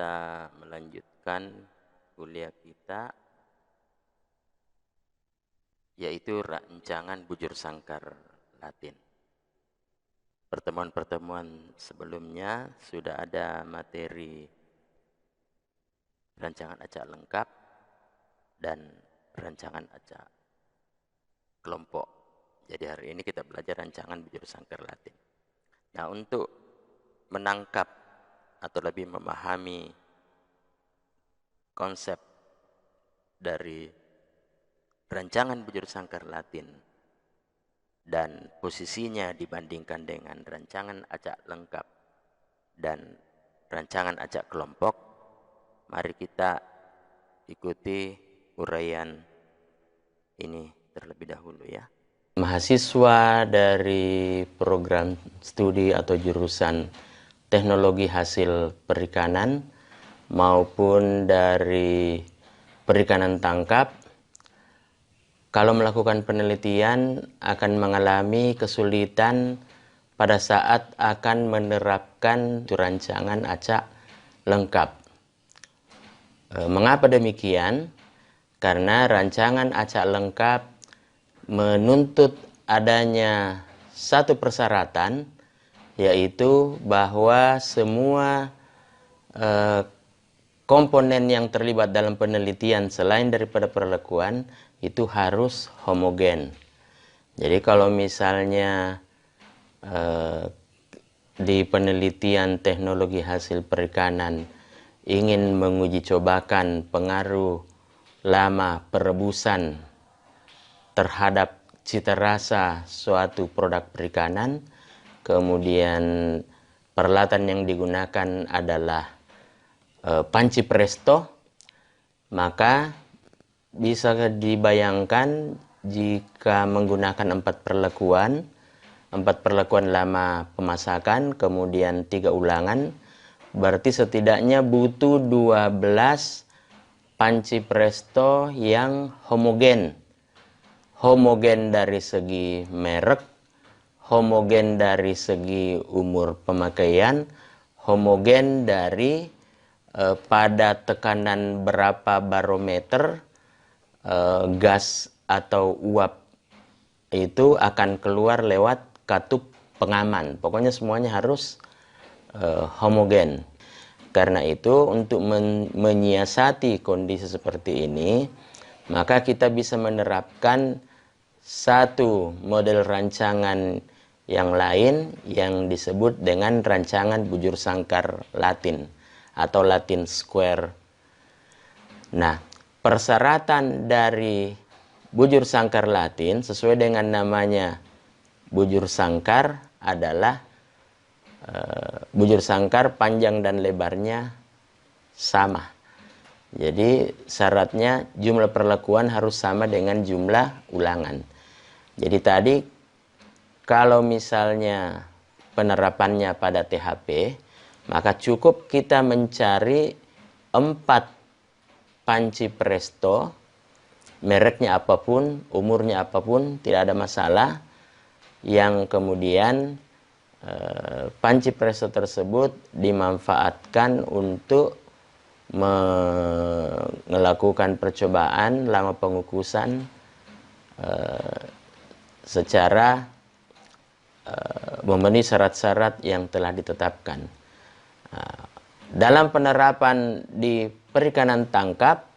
kita melanjutkan kuliah kita, yaitu rancangan bujur sangkar Latin. Pertemuan-pertemuan sebelumnya sudah ada materi rancangan acak lengkap dan rancangan acak kelompok. Jadi hari ini kita belajar rancangan bujur sangkar Latin. Nah, untuk menangkap atau lebih memahami konsep dari rancangan bujur sangkar Latin dan posisinya dibandingkan dengan rancangan acak lengkap dan rancangan acak kelompok, mari kita ikuti uraian ini terlebih dahulu ya. Mahasiswa dari program studi atau jurusan teknologi hasil perikanan maupun dari perikanan tangkap, kalau melakukan penelitian akan mengalami kesulitan pada saat akan menerapkan rancangan acak lengkap. Mengapa demikian? Karena rancangan acak lengkap menuntut adanya satu persyaratan, yaitu bahwa semua komponen yang terlibat dalam penelitian selain daripada perlakuan itu harus homogen. Jadi kalau misalnya di penelitian teknologi hasil perikanan ingin menguji cobakan pengaruh lama perebusan terhadap cita rasa suatu produk perikanan, kemudian peralatan yang digunakan adalah panci presto, maka bisa dibayangkan jika menggunakan 4 perlakuan lama pemasakan, kemudian 3 ulangan, berarti setidaknya butuh 12 panci presto yang homogen. Homogen dari segi merek, homogen dari segi umur pemakaian, homogen dari pada tekanan berapa barometer gas atau uap itu akan keluar lewat katup pengaman. Pokoknya semuanya harus homogen. Karena itu untuk menyiasati kondisi seperti ini, maka kita bisa menerapkan satu model rancangan yang lain yang disebut dengan rancangan bujur sangkar Latin atau Latin Square. Nah, persyaratan dari bujur sangkar Latin sesuai dengan namanya bujur sangkar adalah bujur sangkar panjang dan lebarnya sama. Jadi syaratnya jumlah perlakuan harus sama dengan jumlah ulangan. Jadi tadi kalau misalnya penerapannya pada THP, maka cukup kita mencari 4 panci presto, mereknya apapun, umurnya apapun, tidak ada masalah, yang kemudian panci presto tersebut dimanfaatkan untuk melakukan percobaan lama pengukusan secara memenuhi syarat-syarat yang telah ditetapkan. Dalam penerapan di perikanan tangkap,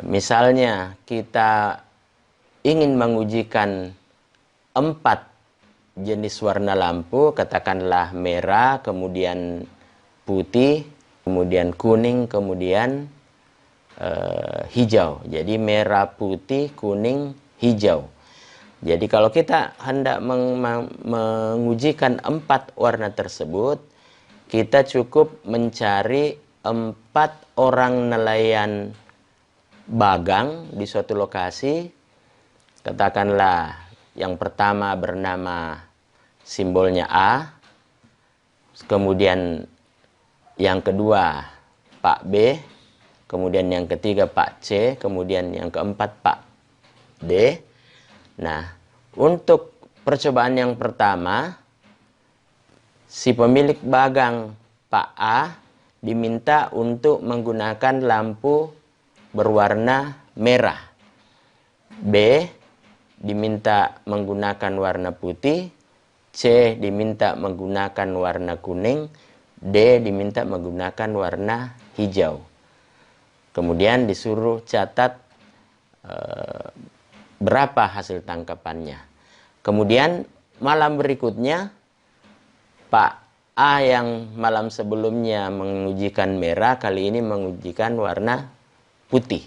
misalnya kita ingin mengujikan 4 jenis warna lampu, katakanlah merah, kemudian putih, kemudian kuning, kemudian hijau. Jadi merah, putih, kuning, hijau. Jadi kalau kita hendak mengujikan 4 warna tersebut, kita cukup mencari 4 orang nelayan bagang di suatu lokasi. Katakanlah yang pertama bernama simbolnya A, kemudian yang kedua Pak B, kemudian yang ketiga Pak C, kemudian yang keempat Pak D. Nah, untuk percobaan yang pertama, si pemilik bagang Pak A diminta untuk menggunakan lampu berwarna merah. B diminta menggunakan warna putih. C diminta menggunakan warna kuning. D diminta menggunakan warna hijau. Kemudian disuruh catat berapa hasil tangkapannya. Kemudian malam berikutnya Pak A yang malam sebelumnya mengujikan merah, kali ini mengujikan warna putih.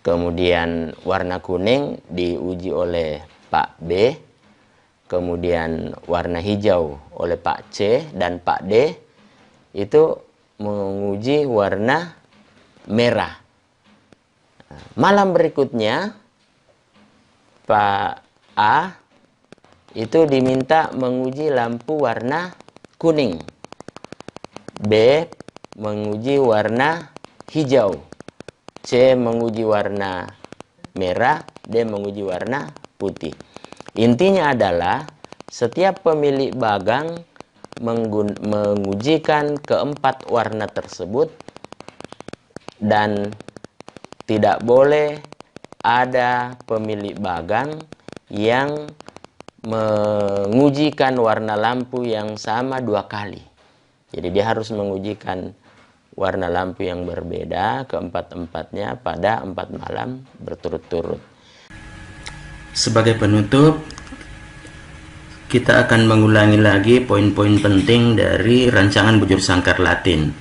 Kemudian warna kuning diuji oleh Pak B. Kemudian warna hijau oleh Pak C, dan Pak D itu menguji warna merah. Malam berikutnya Pak A itu diminta menguji lampu warna kuning. B menguji warna hijau. C menguji warna merah. D menguji warna putih. Intinya adalah setiap pemilik bagang mengujikan keempat warna tersebut, dan tidak boleh ada pemilik bagang yang mengujikan warna lampu yang sama 2 kali. Jadi dia harus mengujikan warna lampu yang berbeda keempat-empatnya pada 4 malam berturut-turut. Sebagai penutup, kita akan mengulangi lagi poin-poin penting dari rancangan bujur sangkar Latin.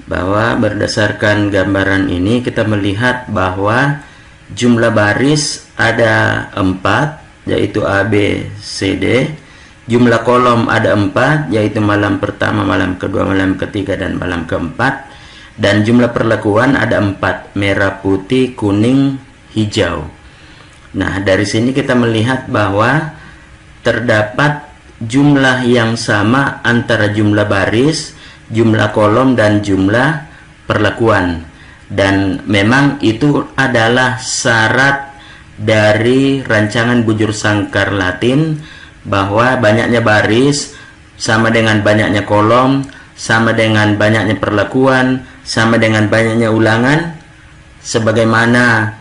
Bahwa berdasarkan gambaran ini kita melihat bahwa jumlah baris ada 4, yaitu A, B, C, D. Jumlah kolom ada 4, yaitu malam pertama, malam kedua, malam ketiga, dan malam keempat. Dan jumlah perlakuan ada 4, merah, putih, kuning, hijau. Nah, dari sini kita melihat bahwa terdapat jumlah yang sama antara jumlah baris, jumlah kolom, dan jumlah perlakuan. Dan memang itu adalah syarat dari rancangan bujur sangkar Latin, bahwa banyaknya baris sama dengan banyaknya kolom, sama dengan banyaknya perlakuan, sama dengan banyaknya ulangan, sebagaimana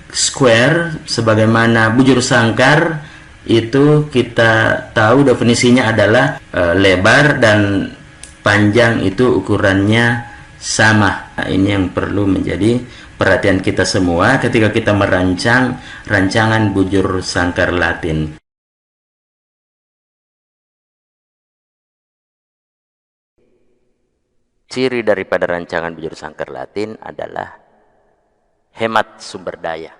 square, sebagaimana bujur sangkar itu kita tahu definisinya adalah lebar dan panjang itu ukurannya sama. Nah, ini yang perlu menjadi perhatian kita semua ketika kita merancang rancangan bujur sangkar Latin. Ciri daripada rancangan bujur sangkar Latin adalah hemat sumber daya.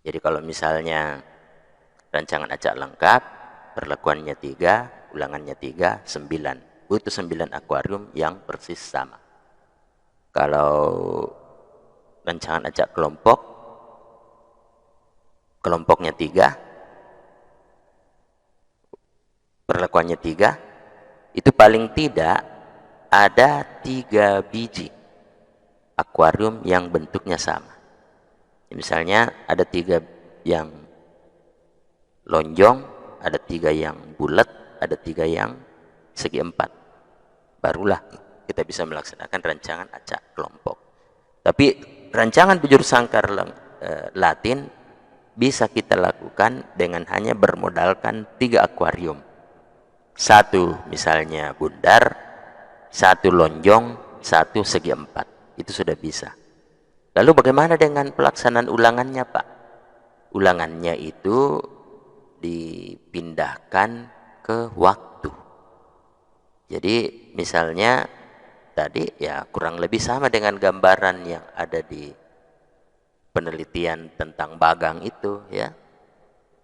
Jadi kalau misalnya rancangan acak lengkap, perlakuannya 3, ulangannya 3, 9. Butuh 9 akuarium yang persis sama. Kalau rancangan acak kelompok, kelompoknya 3, perlakuannya 3, itu paling tidak ada 3 biji akuarium yang bentuknya sama. Misalnya ada 3 yang lonjong, ada 3 yang bulat, ada 3 yang segi 4. Barulah kita bisa melaksanakan rancangan acak kelompok. Tapi rancangan bujur sangkar Latin bisa kita lakukan dengan hanya bermodalkan 3 akuarium. 1 misalnya bundar, 1 lonjong, 1 segi 4. Itu sudah bisa. Lalu bagaimana dengan pelaksanaan ulangannya, Pak? Ulangannya itu dipindahkan ke waktu. Jadi misalnya tadi ya kurang lebih sama dengan gambaran yang ada di penelitian tentang bagang itu ya.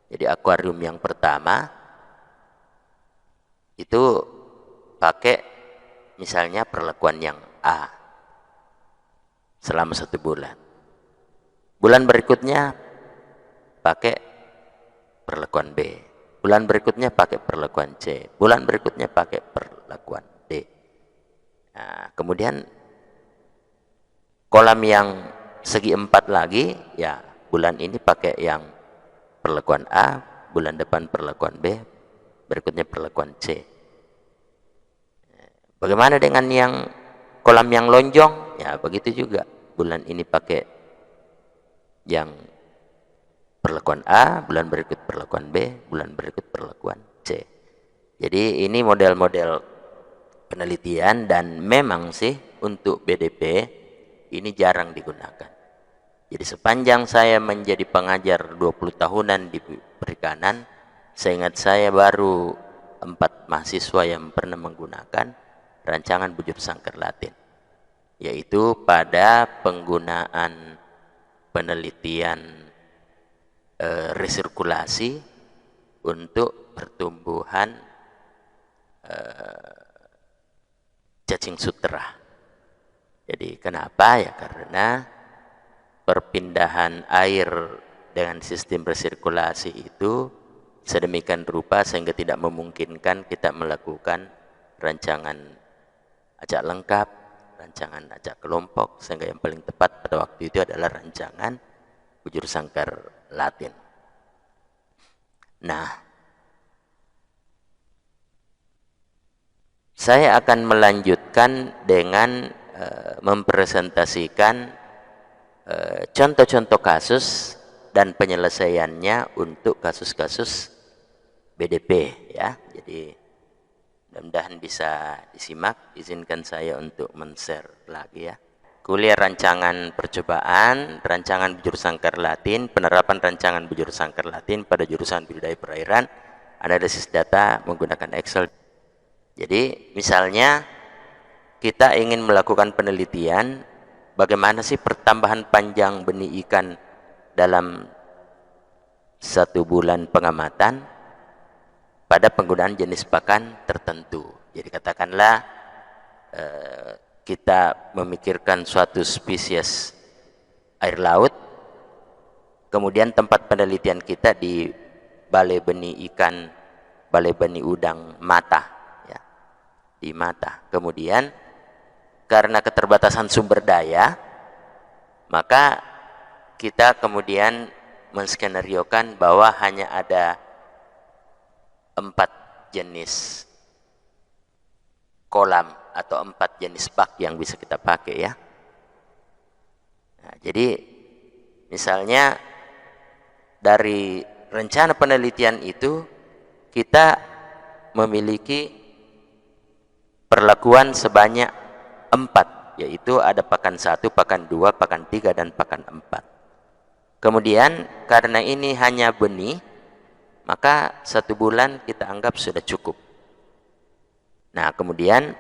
Jadi akuarium yang pertama itu pakai misalnya perlakuan yang A selama 1 bulan. Bulan berikutnya pakai perlakuan B. Bulan berikutnya pakai perlakuan C. Bulan berikutnya pakai perlakuan D. Nah, kemudian kolam yang segi 4 lagi, ya bulan ini pakai yang perlakuan A, bulan depan perlakuan B, berikutnya perlakuan C. Bagaimana dengan yang kolam yang lonjong? Ya begitu juga. Bulan ini pakai yang perlakuan A, bulan berikut perlakuan B, bulan berikut perlakuan C. Jadi ini model-model penelitian, dan memang sih untuk BDP ini jarang digunakan. Jadi sepanjang saya menjadi pengajar 20 tahunan di perikanan, seingat saya baru 4 mahasiswa yang pernah menggunakan rancangan bujur sangkar Latin, yaitu pada penggunaan penelitian resirkulasi untuk pertumbuhan cacing sutra. Jadi kenapa? Ya karena perpindahan air dengan sistem resirkulasi itu sedemikian rupa sehingga tidak memungkinkan kita melakukan rancangan acak lengkap, rancangan acak kelompok, sehingga yang paling tepat pada waktu itu adalah rancangan bujur sangkar Latin. Nah, saya akan melanjutkan dengan mempresentasikan contoh-contoh kasus dan penyelesaiannya untuk kasus-kasus BDP ya. Jadi mudah-mudahan bisa disimak. Izinkan saya untuk men-share lagi ya. Kuliah rancangan percobaan, rancangan bujur sangkar Latin, penerapan rancangan bujur sangkar Latin pada jurusan budidaya perairan, analisis data menggunakan Excel. Jadi misalnya kita ingin melakukan penelitian bagaimana sih pertambahan panjang benih ikan dalam 1 bulan pengamatan pada penggunaan jenis pakan tertentu. Jadi katakanlah kita memikirkan suatu spesies air laut, kemudian tempat penelitian kita di Balai Benih Ikan, Balai Benih Udang Mata, ya, di Mata. Kemudian karena keterbatasan sumber daya, maka kita kemudian menskenariokan bahwa hanya ada 4 jenis kolam atau 4 jenis bak yang bisa kita pakai ya. Nah, jadi misalnya dari rencana penelitian itu kita memiliki perlakuan sebanyak 4, yaitu ada pakan 1, pakan 2, pakan 3, dan pakan 4. Kemudian karena ini hanya benih, maka 1 bulan kita anggap sudah cukup. Nah kemudian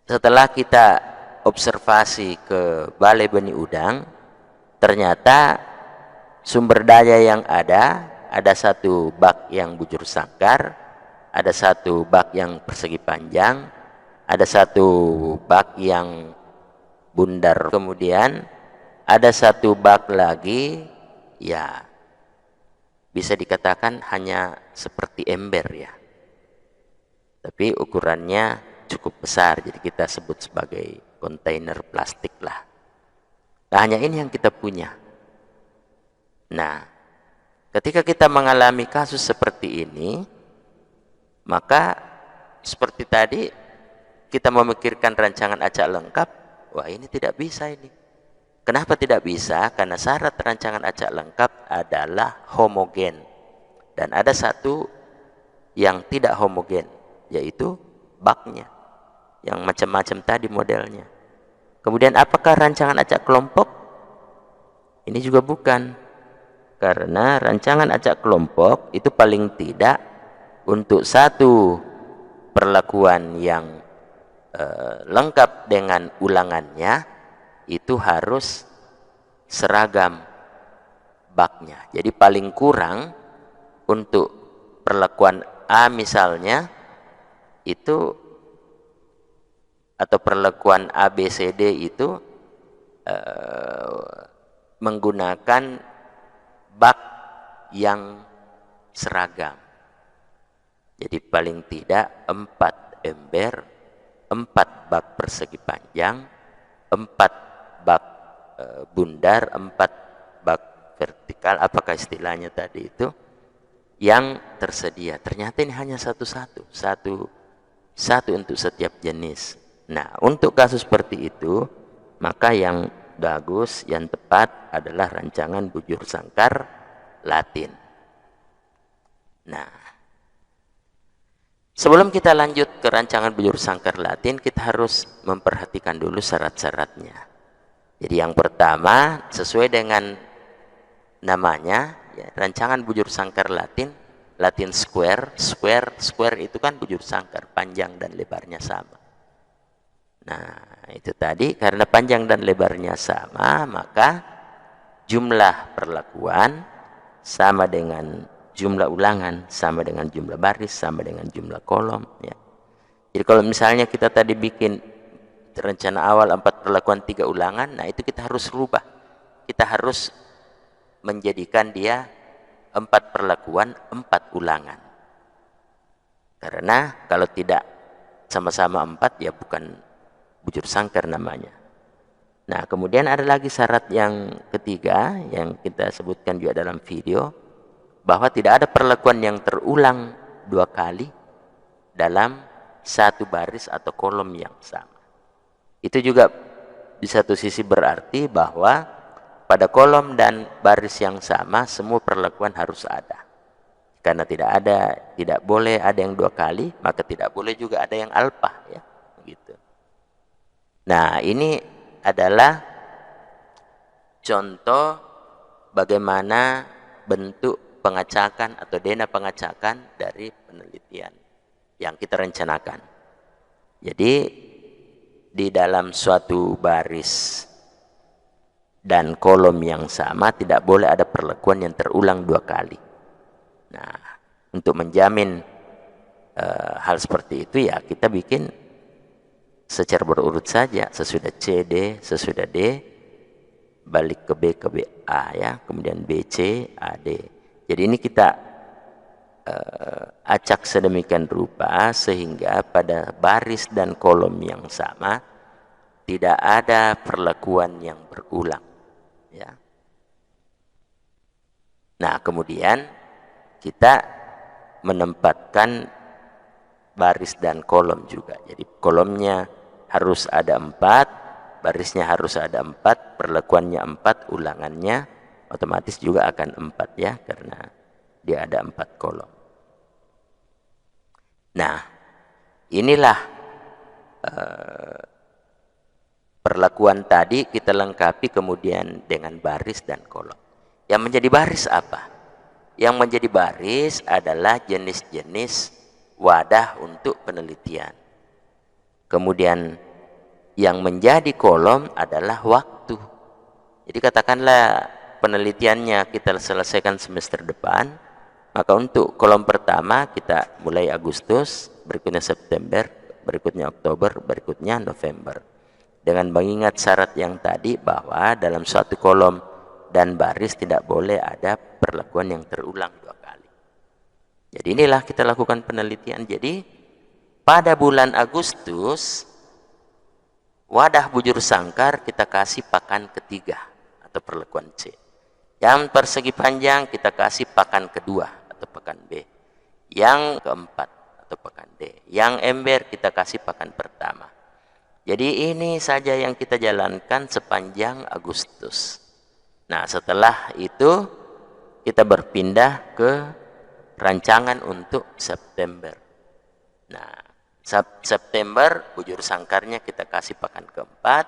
setelah kita observasi ke Balai Benih Udang, ternyata sumber daya yang ada 1 bak yang bujur sangkar, ada 1 bak yang persegi panjang, ada 1 bak yang bundar, kemudian ada 1 bak lagi ya bisa dikatakan hanya seperti ember ya, tapi ukurannya cukup besar, jadi kita sebut sebagai kontainer plastik lah. Nah hanya ini yang kita punya. Nah ketika kita mengalami kasus seperti ini, maka seperti tadi kita memikirkan rancangan acak lengkap, wah ini tidak bisa ini. Kenapa tidak bisa? Karena syarat rancangan acak lengkap adalah homogen, dan ada 1 yang tidak homogen, yaitu baknya yang macam-macam tadi modelnya. Kemudian apakah rancangan acak kelompok? Ini juga bukan, karena rancangan acak kelompok itu paling tidak untuk 1 perlakuan yang lengkap dengan ulangannya itu harus seragam baknya. Jadi paling kurang untuk perlakuan A misalnya itu, atau perlakuan ABCD itu menggunakan bak yang seragam. Jadi paling tidak 4 ember, 4 bak persegi panjang, 4 bak bundar, 4 bak vertikal, apakah istilahnya tadi itu, yang tersedia. Ternyata ini hanya 1 satu untuk setiap jenis. Nah, untuk kasus seperti itu, maka yang bagus, yang tepat adalah rancangan bujur sangkar Latin. Nah, sebelum kita lanjut ke rancangan bujur sangkar Latin, kita harus memperhatikan dulu syarat-syaratnya. Jadi yang pertama, sesuai dengan namanya, ya, rancangan bujur sangkar Latin, Latin square, square itu kan bujur sangkar, panjang dan lebarnya sama. Nah, itu tadi karena panjang dan lebarnya sama, maka jumlah perlakuan sama dengan jumlah ulangan, sama dengan jumlah baris, sama dengan jumlah kolom. Ya. Jadi kalau misalnya kita tadi bikin rencana awal 4 perlakuan 3 ulangan, nah itu kita harus rubah. Kita harus menjadikan dia 4 perlakuan 4 ulangan. Karena kalau tidak sama-sama 4, ya bukan bujur sangkar namanya. Nah, kemudian ada lagi syarat yang ketiga yang kita sebutkan juga dalam video, bahwa tidak ada perlakuan yang terulang 2 kali dalam satu baris atau kolom yang sama. Itu juga di satu sisi berarti bahwa pada kolom dan baris yang sama semua perlakuan harus ada. Karena tidak boleh ada yang 2 kali, maka tidak boleh juga ada yang alpha, ya, gitu. Nah, ini adalah contoh bagaimana bentuk pengacakan atau dena pengacakan dari penelitian yang kita rencanakan. Jadi, di dalam suatu baris dan kolom yang sama tidak boleh ada perlakuan yang terulang 2 kali. Nah, untuk menjamin hal seperti itu, ya kita bikin secara berurut saja, sesudah C, D, sesudah D, balik ke B, A, ya, kemudian B, C, A, D. Jadi ini kita acak sedemikian rupa sehingga pada baris dan kolom yang sama tidak ada perlakuan yang berulang, ya. Nah, kemudian kita menempatkan baris dan kolom juga. Jadi kolomnya harus ada 4, barisnya harus ada 4, perlakuannya 4, ulangannya otomatis juga akan 4, ya, karena dia ada 4 kolom. Nah, inilah perlakuan tadi kita lengkapi kemudian dengan baris dan kolom. Yang menjadi baris apa? Yang menjadi baris adalah jenis-jenis wadah untuk penelitian. Kemudian yang menjadi kolom adalah waktu. Jadi katakanlah penelitiannya kita selesaikan semester depan, maka untuk kolom pertama kita mulai Agustus, berikutnya September, berikutnya Oktober, berikutnya November. Dengan mengingat syarat yang tadi bahwa dalam suatu kolom dan baris tidak boleh ada perlakuan yang terulang 2 kali. Jadi inilah kita lakukan penelitian. Jadi pada bulan Agustus, wadah bujur sangkar kita kasih pakan ketiga atau perlakuan C. Yang persegi panjang kita kasih pakan kedua atau pakan B. Yang keempat atau pakan D. Yang ember kita kasih pakan pertama. Jadi ini saja yang kita jalankan sepanjang Agustus. Nah, setelah itu kita berpindah ke rancangan untuk September. Nah, September bujur sangkarnya kita kasih pakan keempat,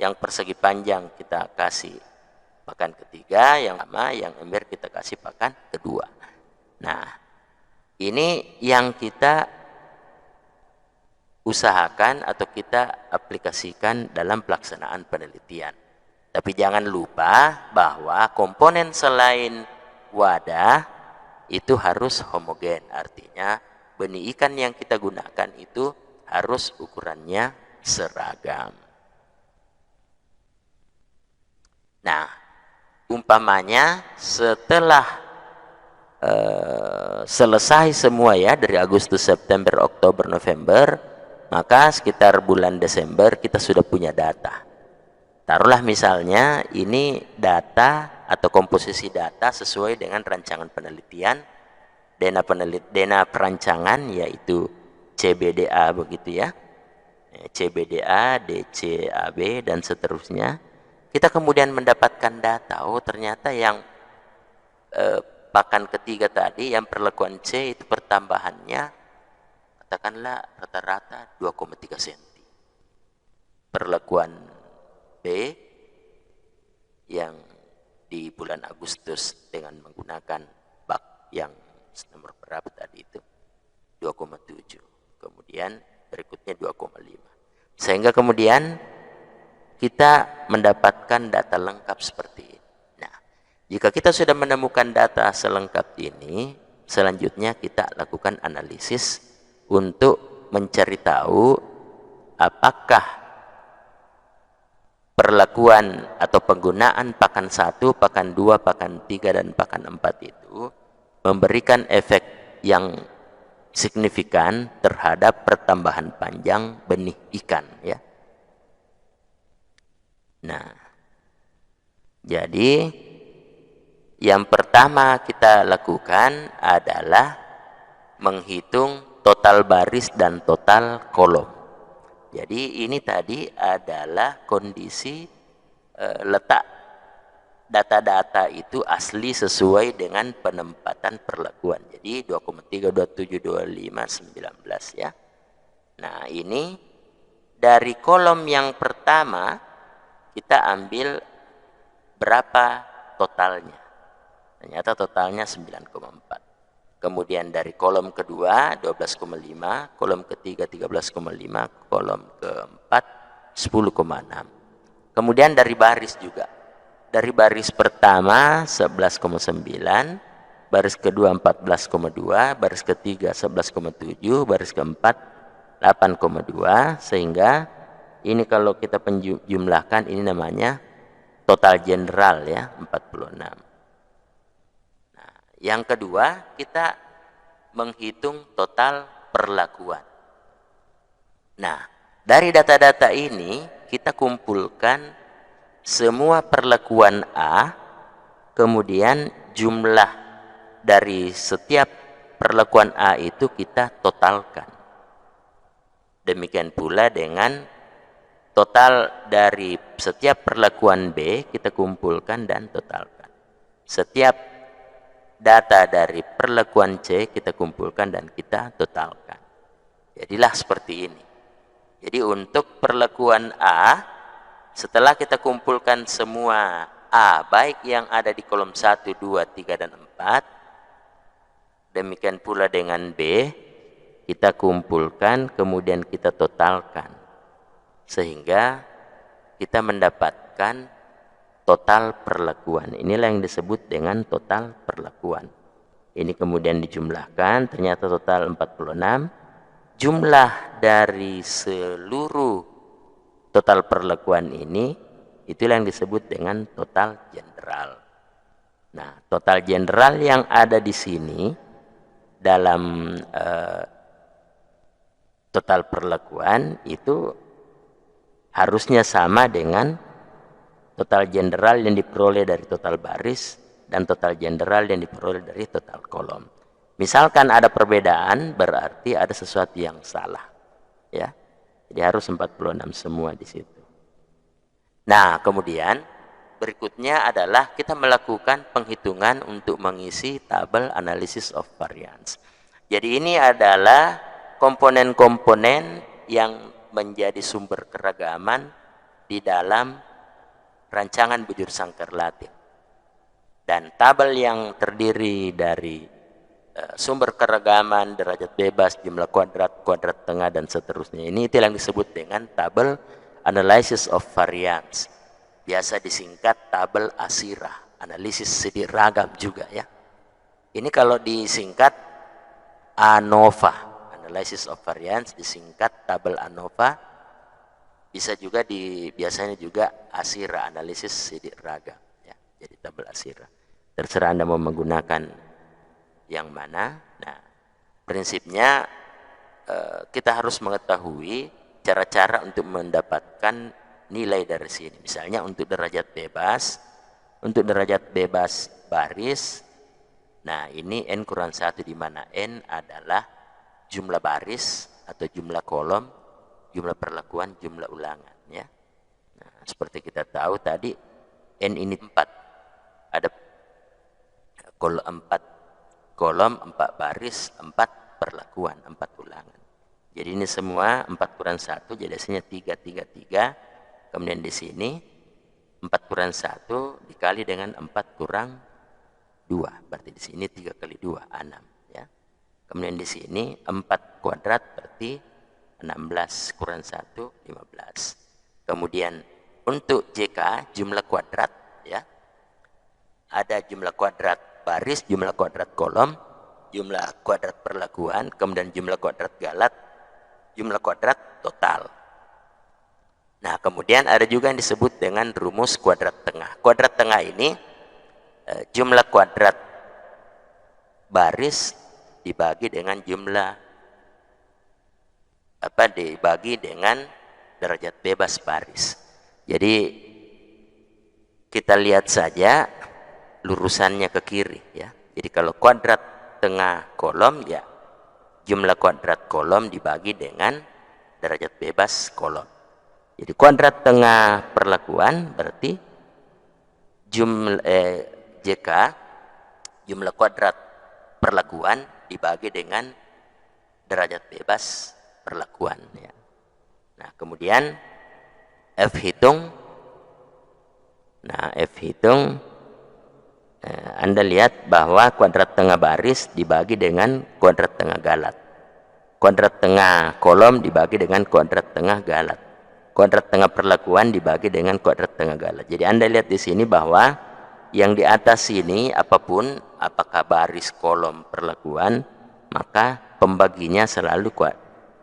yang persegi panjang kita kasih pakan ketiga, yang lama, yang ember kita kasih pakan kedua. Nah, ini yang kita usahakan atau kita aplikasikan dalam pelaksanaan penelitian. Tapi jangan lupa bahwa komponen selain wadah itu harus homogen, artinya benih ikan yang kita gunakan itu harus ukurannya seragam. Nah, umpamanya setelah selesai semua, ya, dari Agustus, September, Oktober, November, maka sekitar bulan Desember kita sudah punya data. Taruhlah misalnya ini data atau komposisi data sesuai dengan rancangan penelitian, dena perancangan yaitu CBDA begitu ya. CBDA, DCAB dan seterusnya. Kita kemudian mendapatkan data, oh ternyata yang pakan ketiga tadi, yang perlakuan C itu pertambahannya katakanlah rata-rata 2,3 cm. Perlakuan B yang di bulan Agustus dengan menggunakan bak yang nomor berapa tadi itu 2,7, kemudian berikutnya 2,5, sehingga kemudian kita mendapatkan data lengkap seperti ini. Nah, jika kita sudah menemukan data selengkap ini, selanjutnya kita lakukan analisis untuk mencari tahu apakah perlakuan atau penggunaan pakan 1, pakan 2, pakan 3, dan pakan 4 itu memberikan efek yang signifikan terhadap pertambahan panjang benih ikan ya. Nah, jadi yang pertama kita lakukan adalah menghitung total baris dan total kolom. Jadi ini tadi adalah kondisi letak data-data itu asli sesuai dengan penempatan perlakuan. Jadi 2,3, 27, 25, 19 ya. Nah ini dari kolom yang pertama kita ambil berapa totalnya. Ternyata totalnya 9,4. Kemudian dari kolom kedua 12,5, kolom ketiga 13,5, kolom keempat 10,6. Kemudian dari baris juga. Dari baris pertama 11,9, baris kedua 14,2, baris ketiga 11,7, baris keempat 8,2, sehingga ini kalau kita penjumlahkan ini namanya total general ya 46. Yang kedua, kita menghitung total perlakuan. Nah, dari data-data ini kita kumpulkan semua perlakuan A, kemudian jumlah dari setiap perlakuan A itu kita totalkan. Demikian pula dengan total dari setiap perlakuan B kita kumpulkan dan totalkan. Setiap data dari perlakuan C kita kumpulkan dan kita totalkan. Jadilah seperti ini. Jadi untuk perlakuan A, setelah kita kumpulkan semua A, baik yang ada di kolom 1, 2, 3, dan 4, demikian pula dengan B, kita kumpulkan kemudian kita totalkan. Sehingga kita mendapatkan total perlakuan. Inilah yang disebut dengan total perlakuan. Ini kemudian dijumlahkan, ternyata total 46. Jumlah dari seluruh total perlakuan ini, itulah yang disebut dengan total general. Nah, total general yang ada di sini dalam total perlakuan itu harusnya sama dengan total general yang diperoleh dari total baris dan total general yang diperoleh dari total kolom. Misalkan ada perbedaan, berarti ada sesuatu yang salah. Ya. Jadi harus 46 semua di situ. Nah, kemudian berikutnya adalah kita melakukan penghitungan untuk mengisi tabel analysis of variance. Jadi ini adalah komponen-komponen yang menjadi sumber keragaman di dalam rancangan bujur sangkar Latin. Dan tabel yang terdiri dari sumber keragaman, derajat bebas, jumlah kuadrat, kuadrat tengah, dan seterusnya. Ini itu yang disebut dengan tabel analysis of variance. Biasa disingkat tabel ASIRA, analisis sedi ragam juga ya. Ini kalau disingkat ANOVA, analysis of variance, disingkat tabel ANOVA. Bisa juga biasanya juga ASIRA, analisis sidik raga ya. Jadi tabel ASIRA. Terserah Anda mau menggunakan yang mana. Nah, prinsipnya kita harus mengetahui cara-cara untuk mendapatkan nilai dari sini. Misalnya untuk derajat bebas, baris. Nah, ini N kurang 1 di mana N adalah jumlah baris atau jumlah kolom, jumlah perlakuan, jumlah ulangan ya. Nah, seperti kita tahu tadi N ini 4. Ada kolom 4 baris, 4 perlakuan, 4 ulangan. Jadi ini semua 4 kurang 1 jadi hasilnya 3, 3, 3. Kemudian di sini 4 kurang 1 dikali dengan 4 kurang 2. Berarti di sini 3 kali 2, 6 ya. Kemudian di sini 4 kuadrat berarti 16 kurang 1, 15. Kemudian untuk JK jumlah kuadrat ya. Ada jumlah kuadrat baris, jumlah kuadrat kolom, jumlah kuadrat perlakuan, kemudian jumlah kuadrat galat, jumlah kuadrat total. Nah, kemudian ada juga yang disebut dengan rumus kuadrat tengah. Kuadrat tengah ini jumlah kuadrat baris dibagi dengan dibagi dengan derajat bebas baris. Jadi kita lihat saja lurusannya ke kiri ya. Jadi kalau kuadrat tengah kolom ya jumlah kuadrat kolom dibagi dengan derajat bebas kolom. Jadi kuadrat tengah perlakuan berarti JK jumlah kuadrat perlakuan dibagi dengan derajat bebas perlakuan ya. Nah, kemudian F hitung. Nah, F hitung Anda lihat bahwa kuadrat tengah baris dibagi dengan kuadrat tengah galat. Kuadrat tengah kolom dibagi dengan kuadrat tengah galat. Kuadrat tengah perlakuan dibagi dengan kuadrat tengah galat. Jadi Anda lihat di sini bahwa yang di atas ini apapun, apakah baris, kolom, perlakuan, maka pembaginya selalu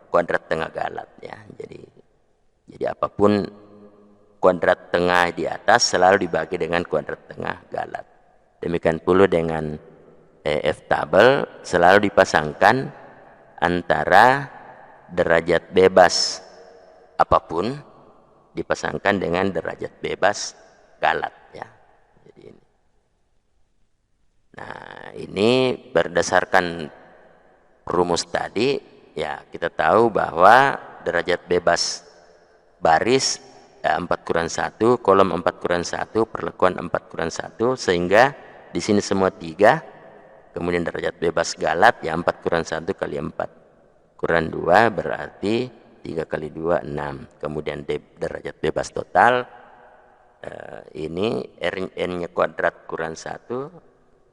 kuadrat tengah galat ya. Jadi apapun kuadrat tengah di atas selalu dibagi dengan kuadrat tengah galat. Demikian pula dengan F tabel selalu dipasangkan antara derajat bebas apapun dipasangkan dengan derajat bebas galat ya. Jadi ini. Nah, ini berdasarkan rumus tadi ya kita tahu bahwa derajat bebas baris 4 kurang 1, kolom 4 kurang 1, perlakuan 4 kurang 1, sehingga di sini semua 3. Kemudian derajat bebas galat ya 4 kurang 1 kali 4 kurang 2 berarti 3 kali 2, 6. Kemudian derajat bebas total ini N-nya kuadrat kurang 1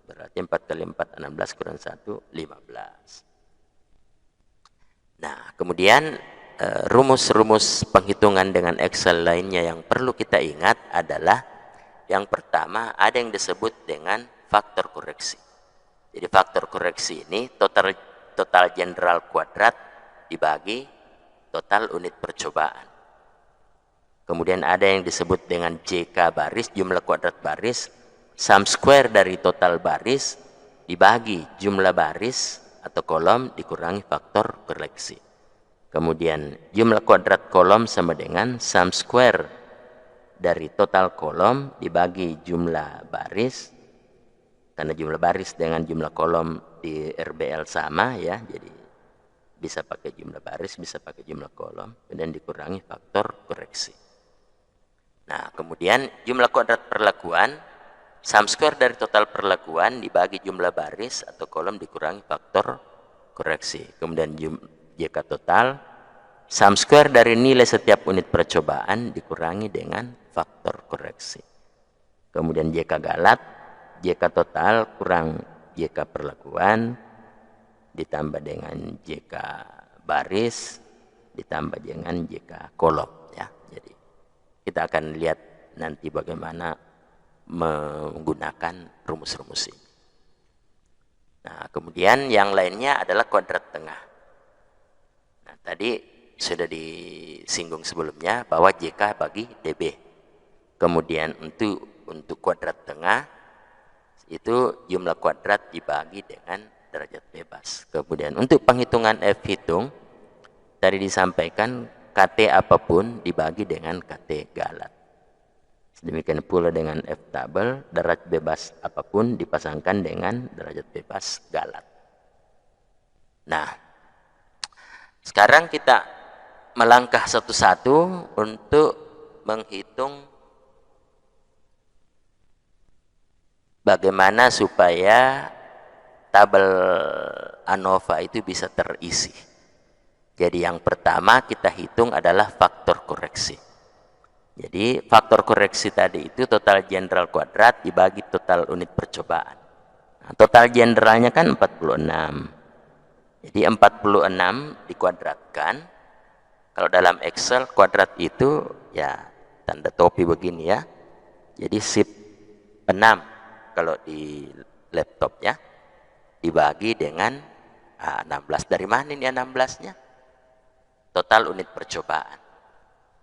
berarti 4 kali 4, 16 kurang 1, 15. Nah, kemudian rumus-rumus penghitungan dengan Excel lainnya yang perlu kita ingat adalah yang pertama ada yang disebut dengan faktor koreksi. Jadi faktor koreksi ini total general kuadrat dibagi total unit percobaan. Kemudian ada yang disebut dengan JK baris, jumlah kuadrat baris, sum square dari total baris dibagi jumlah baris atau kolom dikurangi faktor koreksi. Kemudian jumlah kuadrat kolom sama dengan sum square dari total kolom dibagi jumlah baris, karena jumlah baris dengan jumlah kolom di RBL sama ya, jadi bisa pakai jumlah baris, bisa pakai jumlah kolom, dan dikurangi faktor koreksi. Nah, kemudian jumlah kuadrat perlakuan, sum square dari total perlakuan dibagi jumlah baris atau kolom dikurangi faktor koreksi. Kemudian JK total, sum square dari nilai setiap unit percobaan dikurangi dengan faktor koreksi. Kemudian JK galat, JK total kurang JK perlakuan ditambah dengan JK baris ditambah dengan JK kolom ya. Jadi kita akan lihat nanti bagaimana menggunakan rumus-rumus ini. Nah, kemudian yang lainnya adalah kuadrat tengah. Nah, tadi sudah disinggung sebelumnya bahwa JK bagi DB. Kemudian untuk kuadrat tengah itu jumlah kuadrat dibagi dengan derajat bebas. Kemudian untuk penghitungan F hitung tadi disampaikan KT apapun dibagi dengan KT galat. Demikian pula dengan F tabel, derajat bebas apapun dipasangkan dengan derajat bebas galat. Nah, Sekarang kita melangkah satu-satu untuk menghitung bagaimana supaya tabel ANOVA itu bisa terisi. Jadi yang pertama kita hitung adalah faktor koreksi. Jadi faktor koreksi tadi itu total general kuadrat dibagi total unit percobaan. Nah, total generalnya kan 46. Jadi 46 dikuadratkan. Kalau dalam Excel kuadrat itu ya tanda topi begini ya. Jadi sip 6 kalau di laptop ya. Dibagi dengan 16. Dari mana ini 16-nya? Total unit percobaan.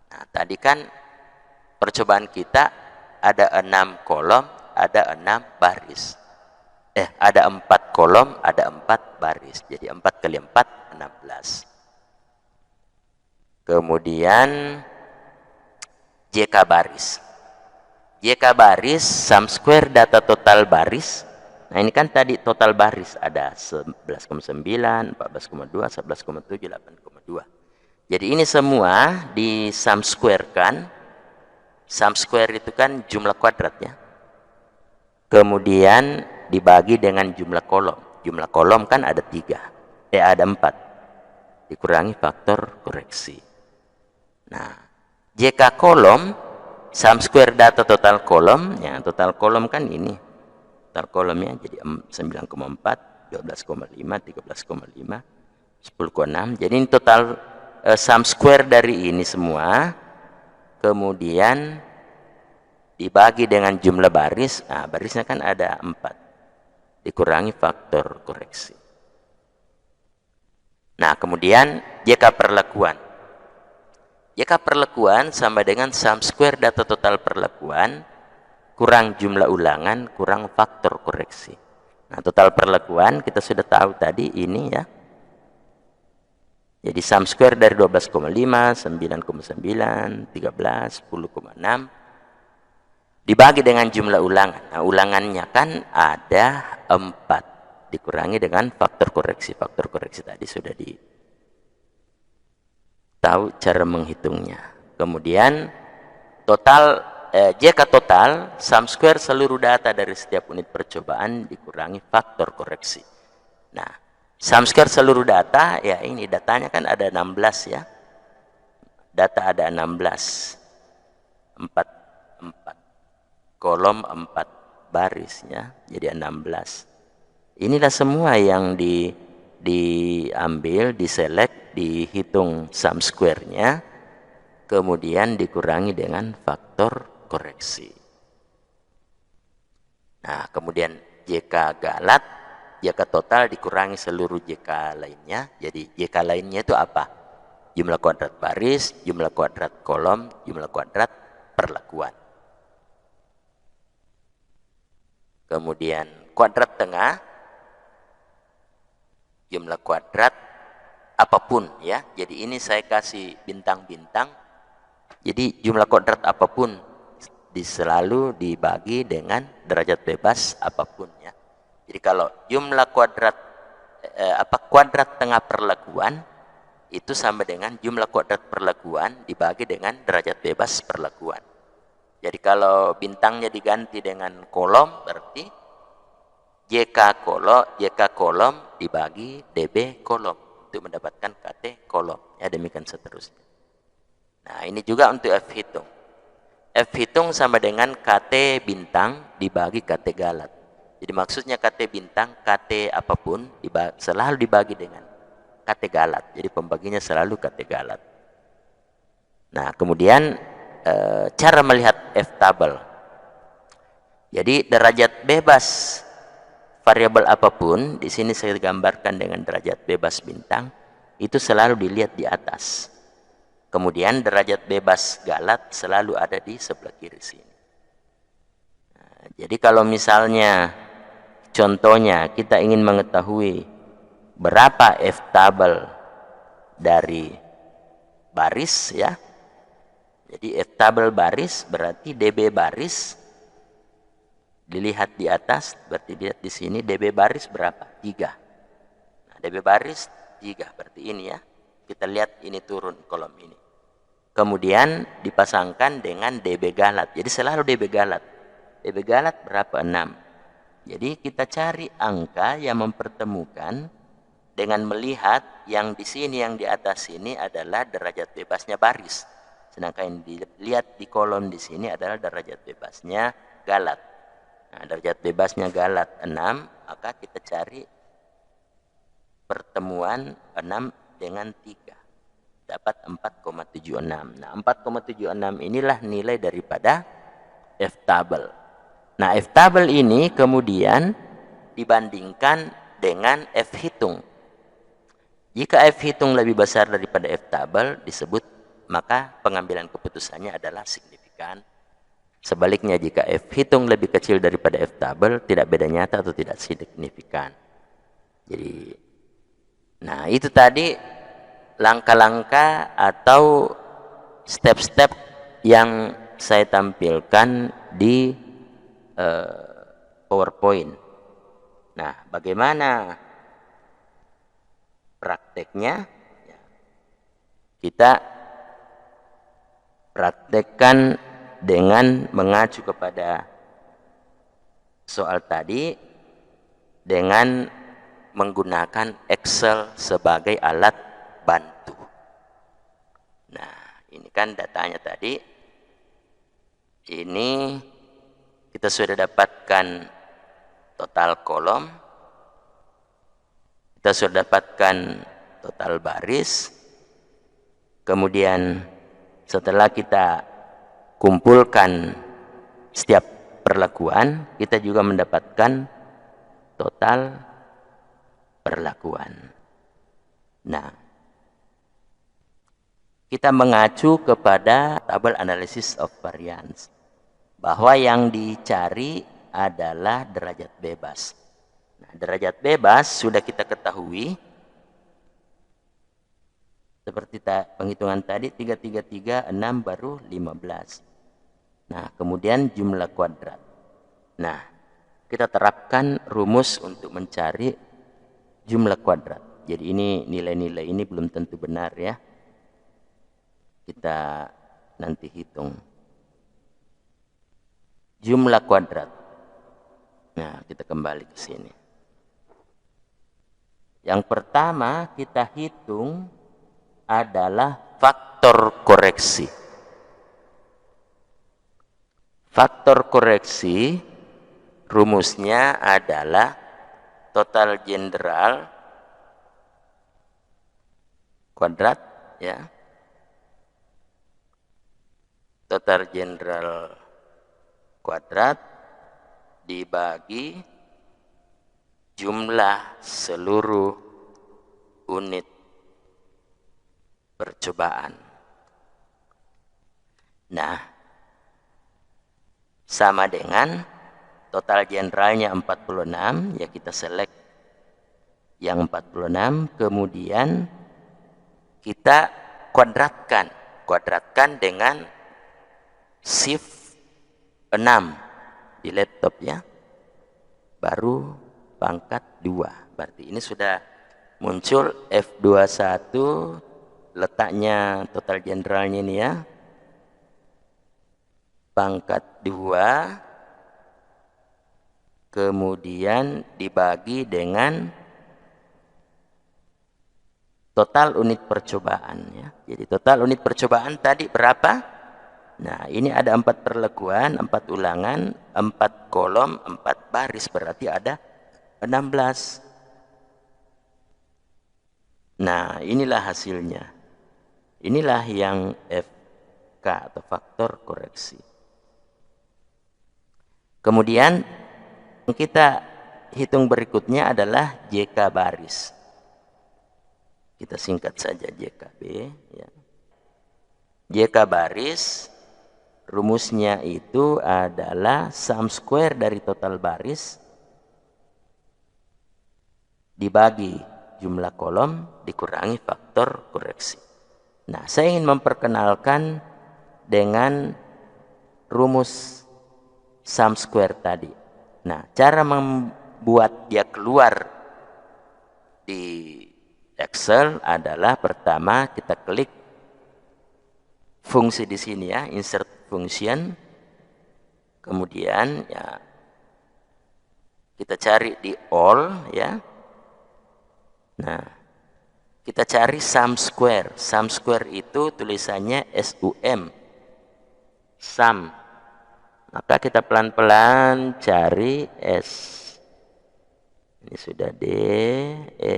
Nah, tadi kan percobaan kita ada 6 kolom, ada 6 baris. Ada 4 kolom, ada 4 baris. Jadi 4 kali 4, 16. Kemudian JK baris. JK baris, sum square data total baris. Nah, ini kan tadi total baris ada 11,9, 14,2, 11,7, 8,2. Jadi ini semua di sum square kan. Sum square itu kan jumlah kuadratnya. Kemudian dibagi dengan jumlah kolom. Jumlah kolom kan ada 3. Ada 4. Dikurangi faktor koreksi. Nah, JK kolom, sum square data total kolom. Ya, total kolom kan ini. Total kolomnya jadi 9,4, 12,5, 13,5, 10,6. Jadi ini total sum square dari ini semua, kemudian dibagi dengan jumlah baris. Nah, barisnya kan ada 4, dikurangi faktor koreksi. Nah, kemudian JK perlakuan. JK perlakuan sama dengan sum square data total perlakuan kurang jumlah ulangan kurang faktor koreksi. Nah, total perlakuan kita sudah tahu tadi ini ya. Jadi sum square dari 12,5, 9,9, 13, 10,6 dibagi dengan jumlah ulangan. Nah, ulangannya kan ada 4 dikurangi dengan faktor koreksi. Faktor koreksi tadi sudah tahu cara menghitungnya. Kemudian total JK total sum square seluruh data dari setiap unit percobaan dikurangi faktor koreksi. Nah, sum square seluruh data, ya ini datanya kan ada 16 ya. Data ada 16. 4 kolom 4 barisnya, jadi 16. Inilah semua yang diambil, diselect, dihitung sum square-nya, kemudian dikurangi dengan faktor koreksi. Nah, kemudian JK galat, JK total dikurangi seluruh JK lainnya. Jadi JK lainnya itu apa? Jumlah kuadrat baris, jumlah kuadrat kolom, jumlah kuadrat perlakuan. Kemudian kuadrat tengah, jumlah kuadrat apapun ya. Jadi ini saya kasih bintang-bintang. Jadi jumlah kuadrat apapun selalu dibagi dengan derajat bebas apapun ya. Jadi kalau jumlah kuadrat kuadrat tengah perlakuan itu sama dengan jumlah kuadrat perlakuan dibagi dengan derajat bebas perlakuan. Jadi kalau bintangnya diganti dengan kolom berarti JK kolom dibagi DB kolom untuk mendapatkan KT kolom. Ya, demikian seterusnya. Nah, ini juga untuk F hitung. F hitung sama dengan KT bintang dibagi KT galat. Jadi maksudnya KT bintang, KT apapun selalu dibagi dengan KT galat. Jadi pembaginya selalu KT galat. Nah, kemudian cara melihat F tabel. Jadi derajat bebas variabel apapun, di sini saya gambarkan dengan derajat bebas bintang, itu selalu dilihat di atas. Kemudian derajat bebas galat selalu ada di sebelah kiri sini. Nah, jadi kalau misalnya contohnya kita ingin mengetahui berapa F tabel dari baris ya. Jadi F tabel baris berarti DB baris dilihat di atas, berarti lihat di sini DB baris berapa? 3. Nah, DB baris 3 berarti ini ya. Kita lihat ini turun kolom ini. Kemudian dipasangkan dengan DB galat. Jadi selalu DB galat. DB galat berapa? 6. Jadi kita cari angka yang mempertemukan dengan melihat yang di sini, yang di atas sini adalah derajat bebasnya baris. Sedangkan yang dilihat di kolom di sini adalah derajat bebasnya galat. Nah, derajat bebasnya galat 6, maka kita cari pertemuan 6 dengan 3. Dapat 4,76. Nah, 4,76 inilah nilai daripada F-table. Nah, F-table ini kemudian dibandingkan dengan F-hitung. Jika F-hitung lebih besar daripada F-table disebut, maka pengambilan keputusannya adalah signifikan. Sebaliknya, jika F-hitung lebih kecil daripada F-table, tidak beda nyata atau tidak signifikan. Jadi, nah itu tadi langkah-langkah atau step-step yang saya tampilkan di PowerPoint. Nah, bagaimana prakteknya? Kita praktekkan dengan mengacu kepada soal tadi dengan menggunakan Excel sebagai alat bantu. Nah, ini kan datanya tadi. Ini kita sudah dapatkan total kolom, kita sudah dapatkan total baris. Kemudian setelah kita kumpulkan setiap perlakuan, kita juga mendapatkan total perlakuan. Nah, kita mengacu kepada tabel analysis of variance, bahwa yang dicari adalah derajat bebas. Nah, derajat bebas sudah kita ketahui. Seperti penghitungan tadi, 3, 6 baru 15. Nah, kemudian jumlah kuadrat. Nah, kita terapkan rumus untuk mencari jumlah kuadrat. Jadi ini nilai-nilai ini belum tentu benar ya. Kita nanti hitung. Jumlah kuadrat. Nah, kita kembali ke sini. Yang pertama kita hitung adalah faktor koreksi. Faktor koreksi rumusnya adalah total general kuadrat ya. Total general kuadrat dibagi jumlah seluruh unit percobaan. Nah, sama dengan total generalnya 46, ya kita select yang 46, kemudian kita kuadratkan dengan shift 6 di laptop ya, baru pangkat 2. Berarti ini sudah muncul F21, letaknya total generalnya ini ya, pangkat 2, kemudian dibagi dengan total unit percobaan ya. Jadi total unit percobaan tadi berapa? Nah, ini ada 4 perlakuan, 4 ulangan, 4 kolom, 4 baris, berarti ada 16. Nah, inilah hasilnya. Inilah yang FK atau faktor koreksi. Kemudian kita hitung berikutnya adalah JK baris. Kita singkat saja JKB ya. JK baris rumusnya itu adalah sum square dari total baris dibagi jumlah kolom dikurangi faktor koreksi. Nah, saya ingin memperkenalkan dengan rumus sum square tadi. Nah, cara membuat dia keluar di Excel adalah pertama kita klik fungsi di sini ya, insert function. Kemudian ya kita cari di all ya. Nah, kita cari sum square. Sum square itu tulisannya SUM. Sum. Maka kita pelan-pelan cari S. Ini sudah D, E,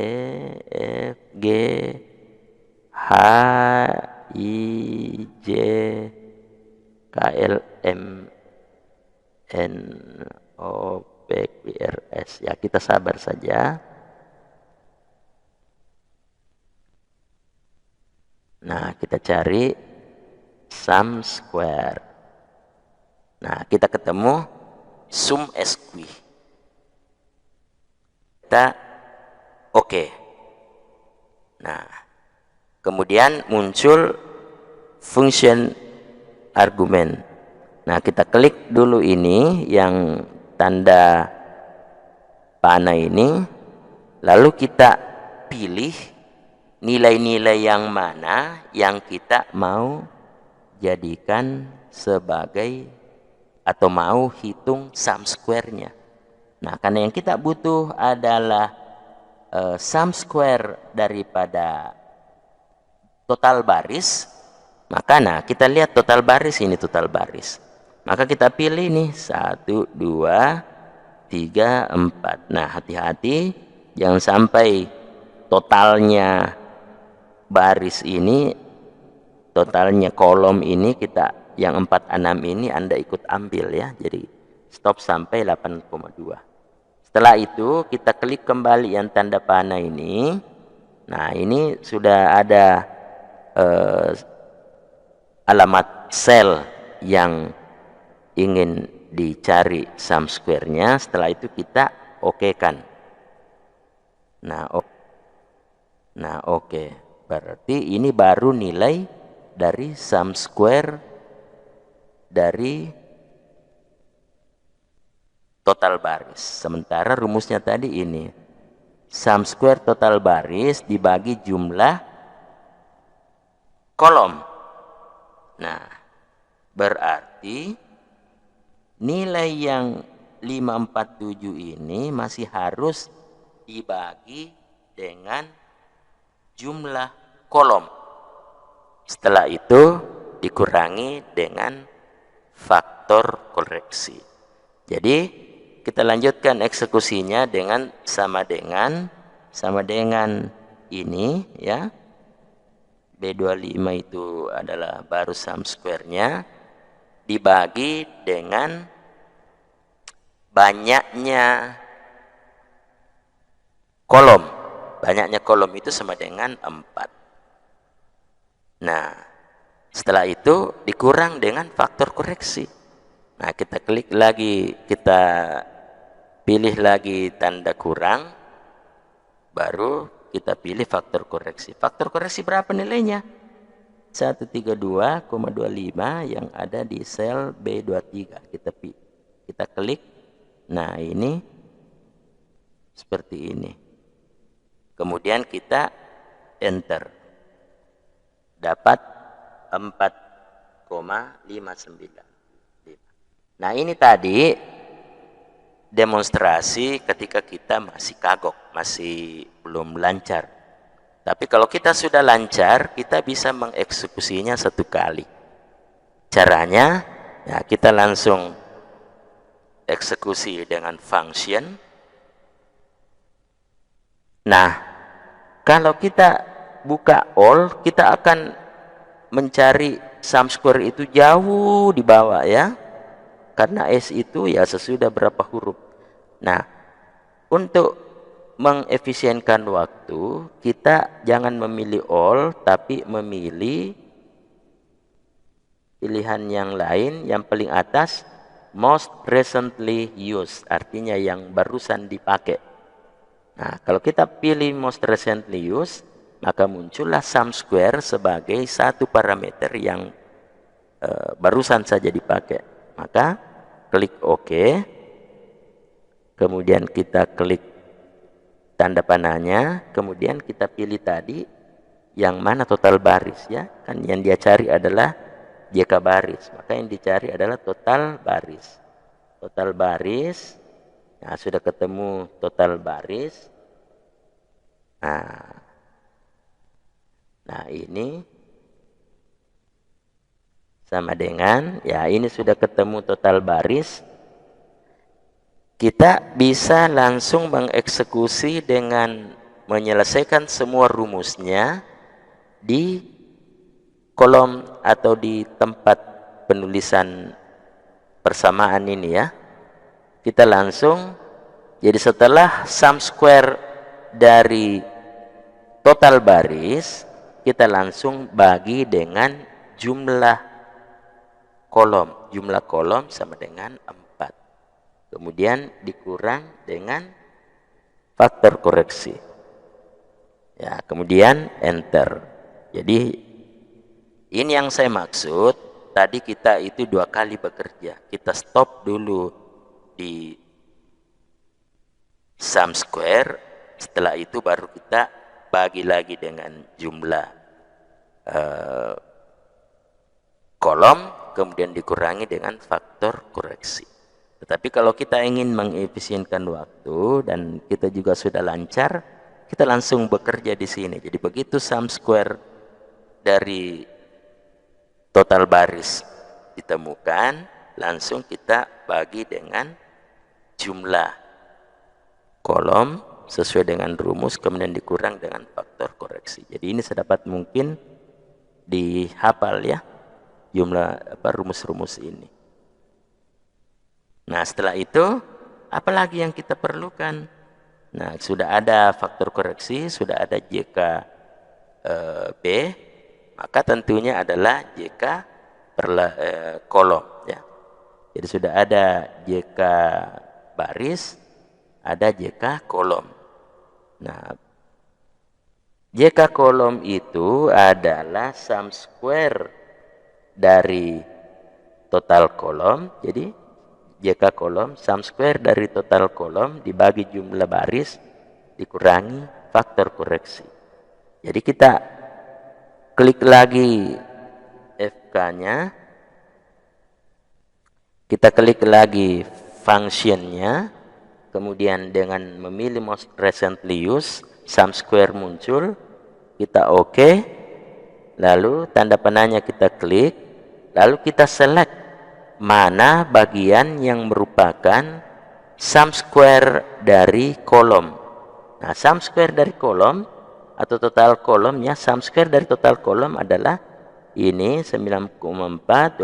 F, G, H, I, J, K, L, M, N, O, P, Q, R, S. Ya, kita sabar saja. Nah, kita cari sum square. Nah, kita ketemu sum SQ. Kita oke. Nah, kemudian muncul function argumen. Nah, kita klik dulu ini yang tanda panah ini, lalu kita pilih nilai-nilai yang mana yang kita mau jadikan sebagai atau mau hitung sum square-nya. Nah, karena yang kita butuh adalah sum square daripada total baris, maka nah kita lihat total baris, ini total baris. Maka kita pilih nih 1, 2, 3, 4. Nah, hati-hati jangan sampai totalnya baris ini, totalnya kolom ini kita yang 4, 6 ini Anda ikut ambil ya. Jadi stop sampai 8,2. Setelah itu kita klik kembali yang tanda panah ini. Nah, ini sudah ada alamat sel yang ingin dicari sum square-nya. Setelah itu kita oke-kan. Nah, oke. Berarti ini baru nilai dari sum square dari total baris. Sementara rumusnya tadi ini. Sum square total baris dibagi jumlah kolom. Nah, berarti nilai yang 547 ini masih harus dibagi dengan jumlah kolom. Setelah itu dikurangi dengan faktor koreksi. Jadi kita lanjutkan eksekusinya dengan sama dengan ini ya. B25 itu adalah baru sum square-nya dibagi dengan banyaknya kolom. Banyaknya kolom itu sama dengan 4. Nah, setelah itu dikurang dengan faktor koreksi. Nah, kita klik lagi, kita pilih lagi tanda kurang, baru kita pilih faktor koreksi. Faktor koreksi berapa nilainya? 132,25 yang ada di sel B23. Kita klik. Nah, ini seperti ini. Kemudian kita enter. Dapat 4,595. Nah, ini tadi demonstrasi ketika kita masih kagok, masih belum lancar. Tapi kalau kita sudah lancar, kita bisa mengeksekusinya 1 kali. Caranya, ya kita langsung eksekusi dengan function. Nah, kalau kita buka all, kita akan mencari sum square itu jauh di bawah ya. Karena S itu ya sesudah berapa huruf. Nah, untuk mengefisienkan waktu, kita jangan memilih all, tapi memilih pilihan yang lain. Yang paling atas, most recently used, artinya yang barusan dipakai. Nah, kalau kita pilih most recently used, maka muncullah sum square sebagai satu parameter yang barusan saja dipakai. Maka klik OK, kemudian kita klik tanda panahnya, kemudian kita pilih tadi yang mana total baris ya. Kan yang dia cari adalah JK baris, maka yang dicari adalah total baris. Total baris, nah sudah ketemu total baris. Nah ini sama dengan, ya ini sudah ketemu total baris. Kita bisa langsung mengeksekusi dengan menyelesaikan semua rumusnya di kolom atau di tempat penulisan persamaan ini ya. Kita langsung, jadi setelah sum square dari total baris, kita langsung bagi dengan jumlah kolom. Jumlah kolom sama dengan 4. Kemudian dikurang dengan faktor koreksi. Ya, kemudian enter. Jadi ini yang saya maksud, tadi kita itu 2 kali bekerja. Kita stop dulu di sum square, setelah itu baru kita bagi lagi dengan jumlah kolom, kemudian dikurangi dengan faktor koreksi. Tetapi kalau kita ingin mengefisienkan waktu dan kita juga sudah lancar, kita langsung bekerja di sini. Jadi begitu sum square dari total baris ditemukan, langsung kita bagi dengan jumlah kolom sesuai dengan rumus, kemudian dikurang dengan faktor koreksi. Jadi ini sedapat mungkin dihafal ya, jumlah rumus-rumus ini. Nah setelah itu apalagi yang kita perlukan? Nah sudah ada faktor koreksi, sudah ada JK B, maka tentunya adalah JK kolom ya. Jadi sudah ada JK baris, ada JK kolom. Nah JK kolom itu adalah sum square dari total kolom. Jadi JK kolom sum square dari total kolom dibagi jumlah baris dikurangi faktor koreksi. Jadi kita klik lagi FK-nya, kita klik lagi function-nya, kemudian dengan memilih most recently used, sum square muncul, kita OK, lalu tanda panahnya kita klik, lalu kita select mana bagian yang merupakan sum square dari kolom. Nah sum square dari kolom atau total kolomnya, sum square dari total kolom adalah ini 9,4,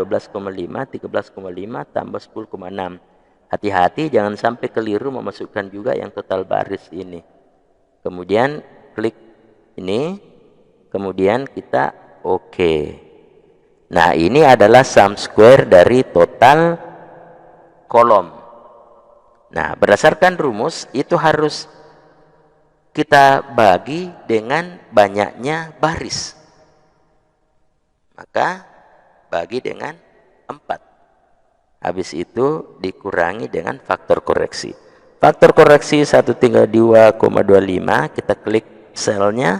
12,5, 13,5 tambah 10,6. Hati-hati jangan sampai keliru memasukkan juga yang total baris ini. Kemudian klik ini, kemudian kita OK. Nah ini adalah sum square dari total kolom. Nah berdasarkan rumus itu harus kita bagi dengan banyaknya baris, maka bagi dengan 4. Habis itu dikurangi dengan faktor koreksi. Faktor koreksi 132,25, kita klik selnya,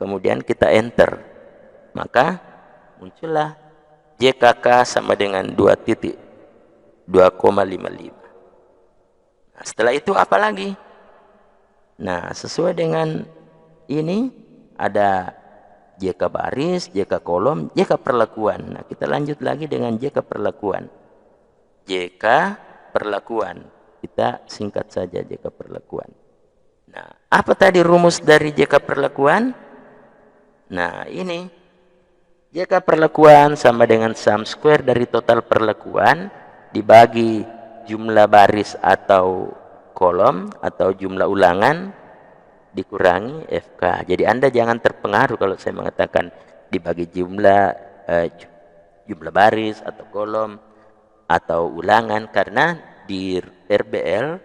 kemudian kita enter, maka muncullah JKK sama dengan 2,55. Nah, setelah itu apa lagi? Nah, sesuai dengan ini ada JK baris, JK kolom, JK perlakuan. Nah, kita lanjut lagi dengan JK perlakuan. JK perlakuan. Kita singkat saja JK perlakuan. Nah, apa tadi rumus dari JK perlakuan? Nah, ini JK perlakuan sama dengan sum square dari total perlakuan dibagi jumlah baris atau kolom atau jumlah ulangan dikurangi FK. Jadi Anda jangan terpengaruh kalau saya mengatakan dibagi jumlah baris atau kolom atau ulangan, karena di RBL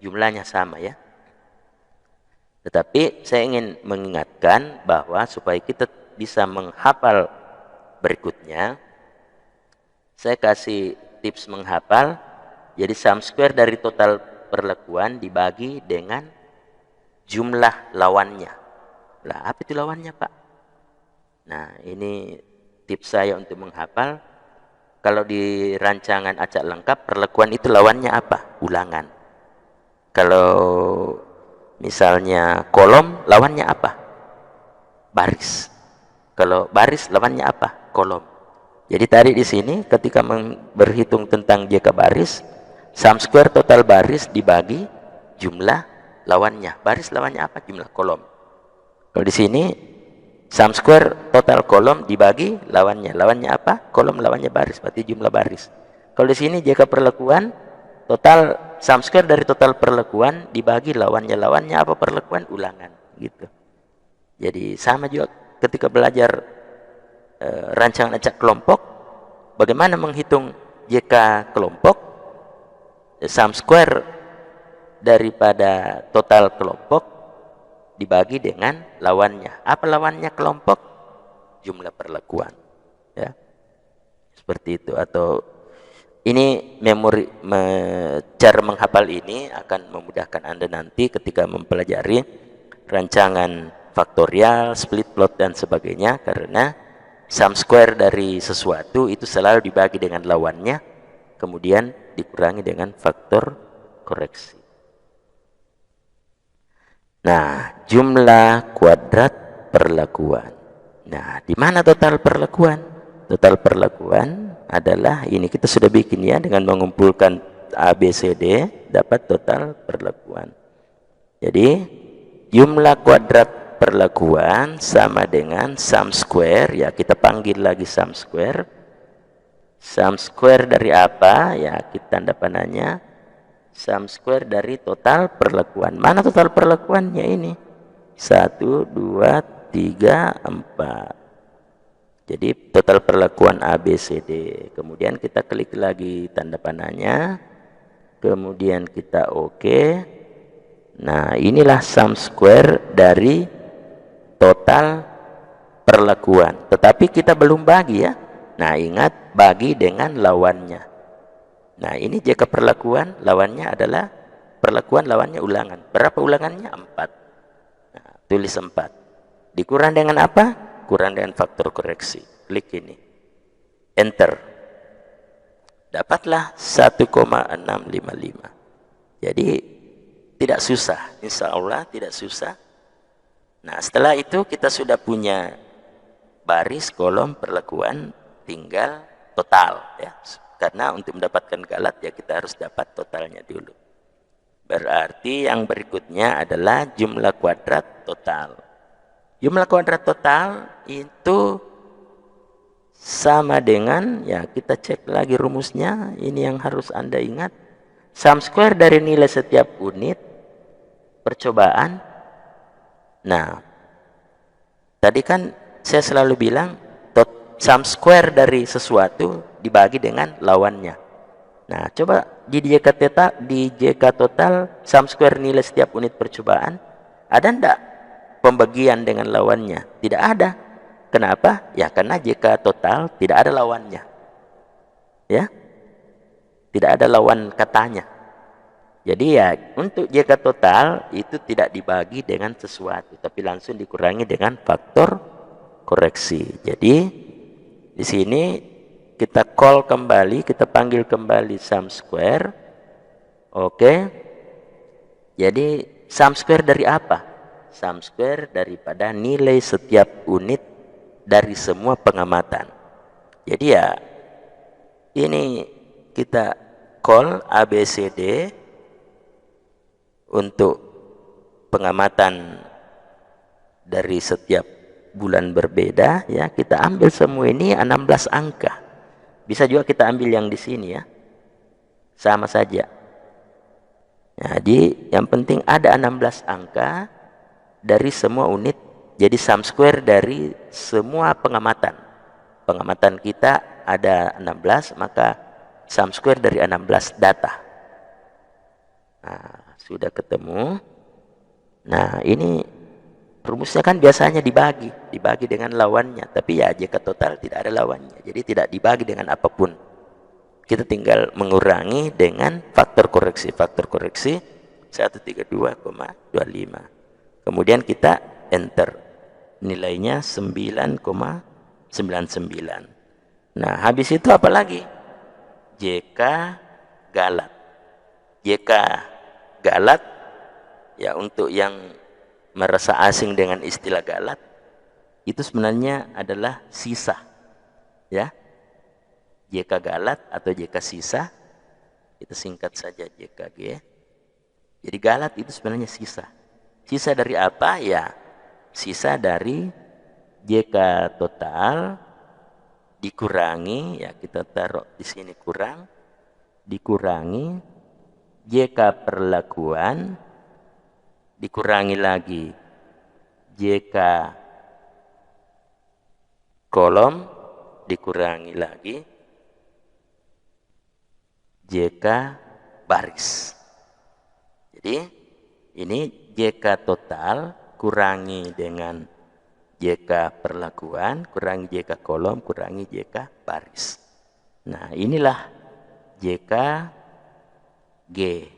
jumlahnya sama ya. Tetapi saya ingin mengingatkan bahwa supaya kita bisa menghafal berikutnya, saya kasih tips menghafal. Jadi sum square dari total perlakuan dibagi dengan jumlah lawannya. Lah, apa itu lawannya, Pak? Nah, ini tips saya untuk menghafal. Kalau di rancangan acak lengkap, perlekuan itu lawannya apa? Ulangan. Kalau misalnya kolom, lawannya apa? Baris. Kalau baris, lawannya apa? Kolom. Jadi tadi di sini ketika berhitung tentang jika baris, sum square total baris dibagi jumlah lawannya. Baris lawannya apa? Jumlah kolom. Kalau di sini sum square total kolom dibagi lawannya. Lawannya apa? Kolom lawannya baris, berarti jumlah baris. Kalau di sini jika perlekuan, total sum square dari total perlekuan dibagi lawannya. Lawannya apa perlekuan? Ulangan, gitu. Jadi sama juga ketika belajar rancangan acak kelompok, bagaimana menghitung jika kelompok, sum square daripada total kelompok dibagi dengan lawannya. Apa lawannya kelompok? Jumlah perlekuan. Ya. Seperti itu. Atau ini memori cara menghafal ini akan memudahkan Anda nanti ketika mempelajari rancangan faktorial, split plot dan sebagainya, karena sum square dari sesuatu itu selalu dibagi dengan lawannya, kemudian dikurangi dengan faktor koreksi. Nah, jumlah kuadrat perlakuan. Nah, di mana total perlakuan? Total perlakuan adalah ini kita sudah bikin ya, dengan mengumpulkan A, B, C, D dapat total perlakuan. Jadi jumlah kuadrat perlakuan sama dengan sum square, ya kita panggil lagi sum square. Sum square dari apa? Ya kita tanda panahnya sum square dari total perlakuan. Mana total perlakuannya ini? 1, 2, 3, 4. Jadi total perlakuan A, B, C, D. Kemudian kita klik lagi tanda panahnya. Kemudian kita OK. Nah, inilah sum square dari total perlakuan. Tetapi kita belum bagi ya. Nah, ingat bagi dengan lawannya. Nah, ini jika perlakuan lawannya adalah perlakuan lawannya ulangan. Berapa ulangannya? 4. Nah, tulis 4. Dikurang dengan apa? Kurang dengan faktor koreksi. Klik ini. Enter. Dapatlah 1,655. Jadi tidak susah. Insya Allah tidak susah. Nah, setelah itu kita sudah punya baris, kolom, perlakuan, tinggal total ya. Karena untuk mendapatkan galat ya kita harus dapat totalnya dulu. Berarti yang berikutnya adalah jumlah kuadrat total. Jumlah kuadrat total itu sama dengan, ya kita cek lagi rumusnya, ini yang harus Anda ingat. Sum square dari nilai setiap unit percobaan. Nah, tadi kan saya selalu bilang sum square dari sesuatu dibagi dengan lawannya. Nah, coba di JK total sum square nilai setiap unit percobaan, ada enggak pembagian dengan lawannya? Tidak ada. Kenapa? Ya karena JK total tidak ada lawannya. Ya. Tidak ada lawan katanya. Jadi ya untuk JK total itu tidak dibagi dengan sesuatu, tapi langsung dikurangi dengan faktor koreksi. Jadi di sini kita call kembali, kita panggil kembali sum square. Oke. Jadi sum square dari apa? Sum square daripada nilai setiap unit dari semua pengamatan. Jadi ya ini kita call ABCD untuk pengamatan dari setiap bulan berbeda ya. Kita ambil semua ini 16 angka. Bisa juga kita ambil yang di sini ya. Sama saja. Jadi yang penting ada 16 angka dari semua unit. Jadi sum square dari semua pengamatan. Pengamatan kita ada 16, maka sum square dari 16 data. Nah, sudah ketemu. Nah, ini rumusnya kan biasanya dibagi dengan lawannya, tapi ya jika total tidak ada lawannya, jadi tidak dibagi dengan apapun. Kita tinggal mengurangi dengan faktor koreksi. Faktor koreksi 132,25. Kemudian kita enter. Nilainya 9,99. Nah, habis itu apa lagi? JK Galat. JK Galat, ya untuk yang merasa asing dengan istilah Galat, itu sebenarnya adalah sisa. Ya. JK Galat atau JK sisa, kita singkat saja JKG. Jadi Galat itu sebenarnya sisa. Sisa dari apa? Ya, sisa dari JK total dikurangi, ya kita taruh di sini kurang, dikurangi JK perlakuan, dikurangi lagi JK kolom, dikurangi lagi JK baris. Jadi ini JK total kurangi dengan JK perlakuan, kurangi JK kolom, kurangi JK baris. Nah, inilah JK G.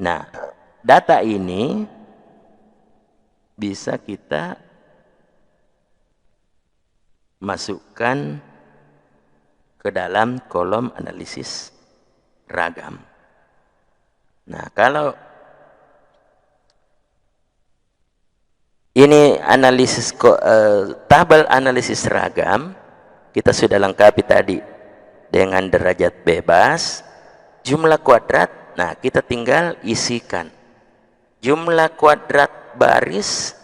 Nah, data ini bisa kita masukkan ke dalam kolom analisis ragam. Nah, kalau ini analisis tabel analisis ragam, kita sudah lengkapi tadi dengan derajat bebas, jumlah kuadrat. Nah, kita tinggal isikan jumlah kuadrat baris,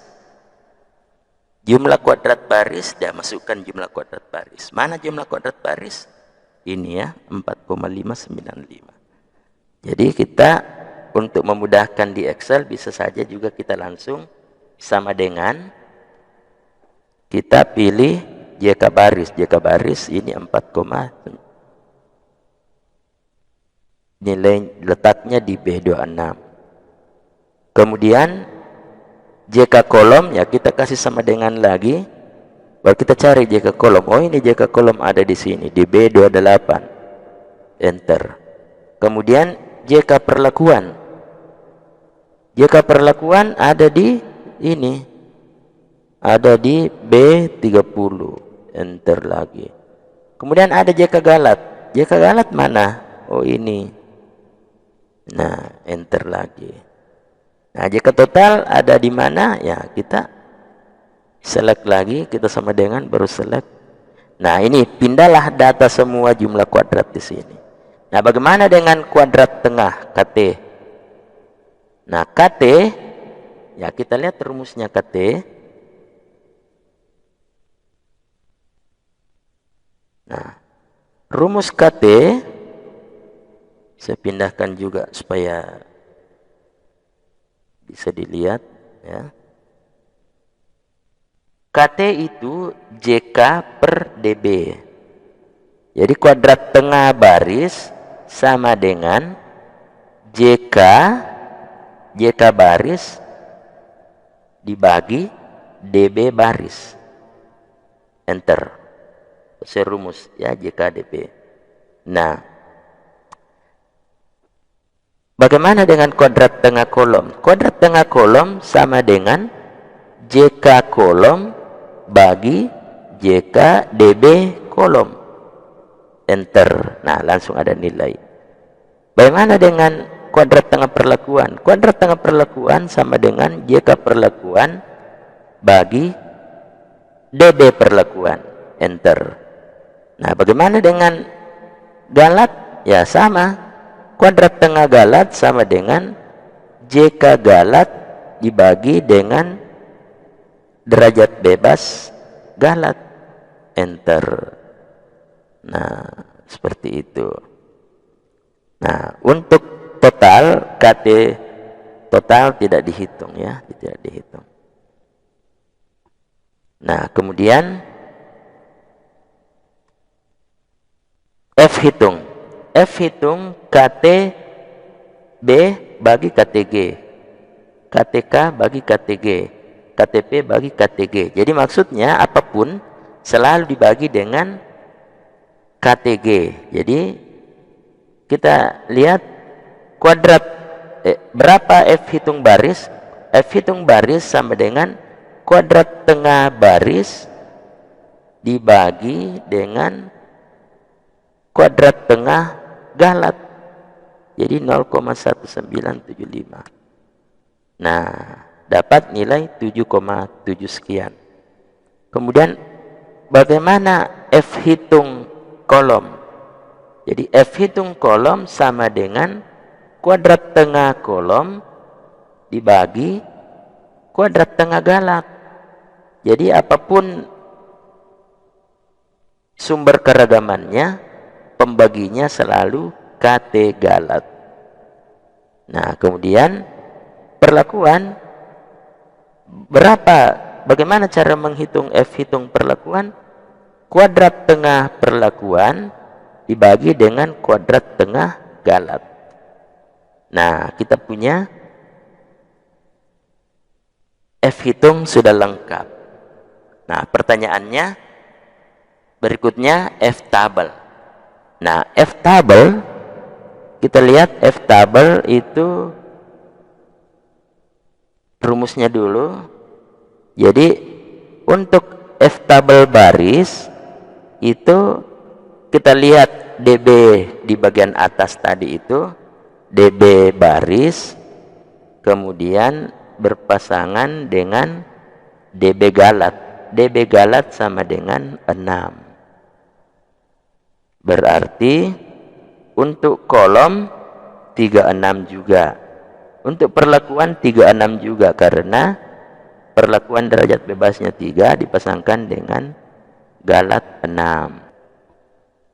dan masukkan jumlah kuadrat baris. Mana jumlah kuadrat baris? Ini ya, 4,595. Jadi kita untuk memudahkan di Excel bisa saja juga kita langsung sama dengan kita pilih JK baris. JK baris ini 4, nilai letaknya di B26. Kemudian JK kolom, ya kita kasih sama dengan lagi, baru kita cari JK kolom. Oh, ini JK kolom ada di sini di B28, enter. Kemudian JK perlakuan, ada di ini, ada di B30, enter lagi. Kemudian ada JK galat. JK galat mana? Oh, ini. Nah, enter lagi. Nah, JK total ada di mana? Ya, kita select lagi, kita sama dengan baru select. Nah, ini pindahlah data semua jumlah kuadrat di sini. Nah, bagaimana dengan kuadrat tengah KT? Nah, KT, ya kita lihat rumusnya KT. Nah, rumus KT saya pindahkan juga supaya bisa dilihat ya. KT itu JK per DB. Jadi kuadrat tengah baris sama dengan JK baris dibagi DB baris. Enter. Serumus ya JK DB. Nah, bagaimana dengan kuadrat tengah kolom? Kuadrat tengah kolom sama dengan JK kolom bagi JK DB kolom. Enter. Nah, langsung ada nilai. Bagaimana dengan kuadrat tengah perlakuan? Kuadrat tengah perlakuan sama dengan JK perlakuan bagi DB perlakuan. Enter. Nah, bagaimana dengan galat? Ya, sama. Kuadrat tengah galat sama dengan JK galat dibagi dengan derajat bebas galat. Enter. Nah, seperti itu. Nah, untuk total KT total tidak dihitung ya, tidak dihitung. Nah, kemudian F hitung. F hitung KT B bagi KTG, KTK bagi KTG, KTP bagi KTG. Jadi maksudnya apapun selalu dibagi dengan KTG. Jadi kita lihat kuadrat berapa F hitung baris, F hitung baris sama dengan kuadrat tengah baris dibagi dengan kuadrat tengah galat. Jadi 0,1975. Nah, dapat nilai 7,7 sekian. Kemudian bagaimana F hitung kolom? Jadi F hitung kolom sama dengan kuadrat tengah kolom dibagi kuadrat tengah galat. Jadi apapun sumber keragamannya, pembaginya selalu KT galat. Nah, kemudian perlakuan bagaimana cara menghitung F hitung perlakuan? Kuadrat tengah perlakuan dibagi dengan kuadrat tengah galat. Nah, kita punya F hitung sudah lengkap. Nah, pertanyaannya berikutnya F tabel. Nah, F tabel, kita lihat F tabel itu rumusnya dulu. Jadi untuk F tabel baris itu kita lihat DB di bagian atas tadi itu DB baris, kemudian berpasangan dengan DB galat. DB galat sama dengan 6. Berarti untuk kolom 36 juga. Untuk perlakuan 36 juga, karena perlakuan derajat bebasnya 3 dipasangkan dengan galat 6.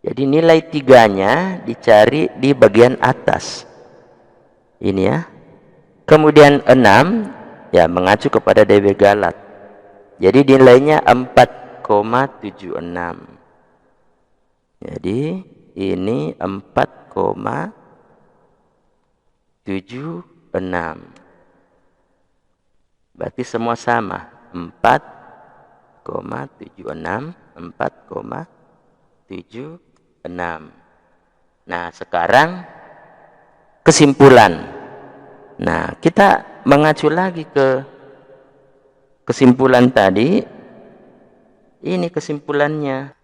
Jadi nilai 3-nya dicari di bagian atas. Ini ya. Kemudian 6 ya mengacu kepada DB galat. Jadi nilainya 4,76. Jadi ini 4,76. Berarti semua sama. 4,76, 4,76. Nah, sekarang kesimpulan. Nah, kita mengacu lagi ke kesimpulan tadi. Ini kesimpulannya.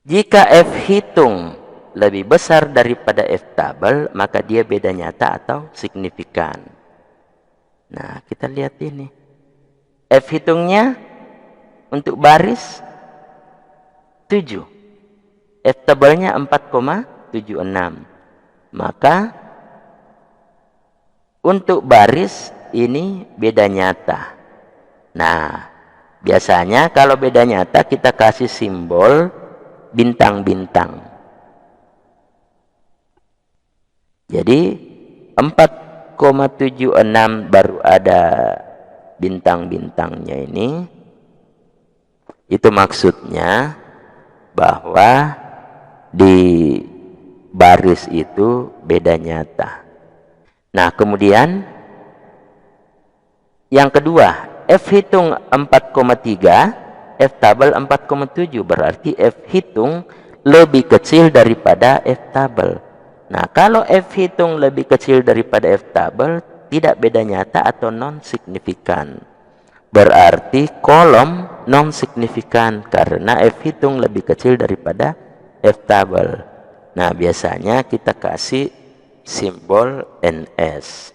Jika F hitung lebih besar daripada F tabel, maka dia beda nyata atau signifikan. Nah, kita lihat ini. F hitungnya untuk baris 7. F tabelnya 4,76. Maka untuk baris ini beda nyata. Nah, biasanya kalau beda nyata kita kasih simbol bintang-bintang. Jadi 4,76 baru ada bintang-bintangnya ini. Itu maksudnya bahwa di baris itu beda nyata. Nah, kemudian yang kedua, F hitung 4,3, F tabel 4,7, berarti F hitung lebih kecil daripada F tabel. Nah, kalau F hitung lebih kecil daripada F tabel, tidak beda nyata atau non signifikan. Berarti kolom non signifikan karena F hitung lebih kecil daripada F tabel. Nah, biasanya kita kasih simbol NS.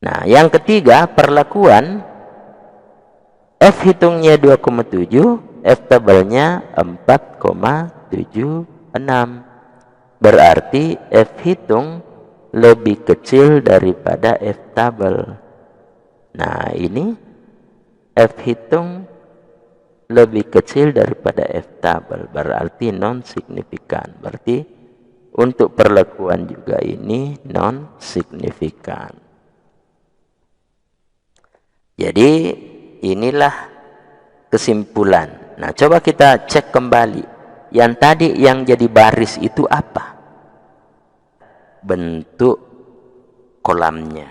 Nah, yang ketiga, perlakuan F hitungnya 2,7, F tabelnya 4,76. Berarti F hitung lebih kecil daripada F tabel. Nah, ini F hitung lebih kecil daripada F tabel, berarti non signifikan. Berarti untuk perlakuan juga ini non signifikan. Jadi inilah kesimpulan. Nah, coba kita cek kembali. Yang tadi yang jadi baris itu apa? Bentuk kolamnya.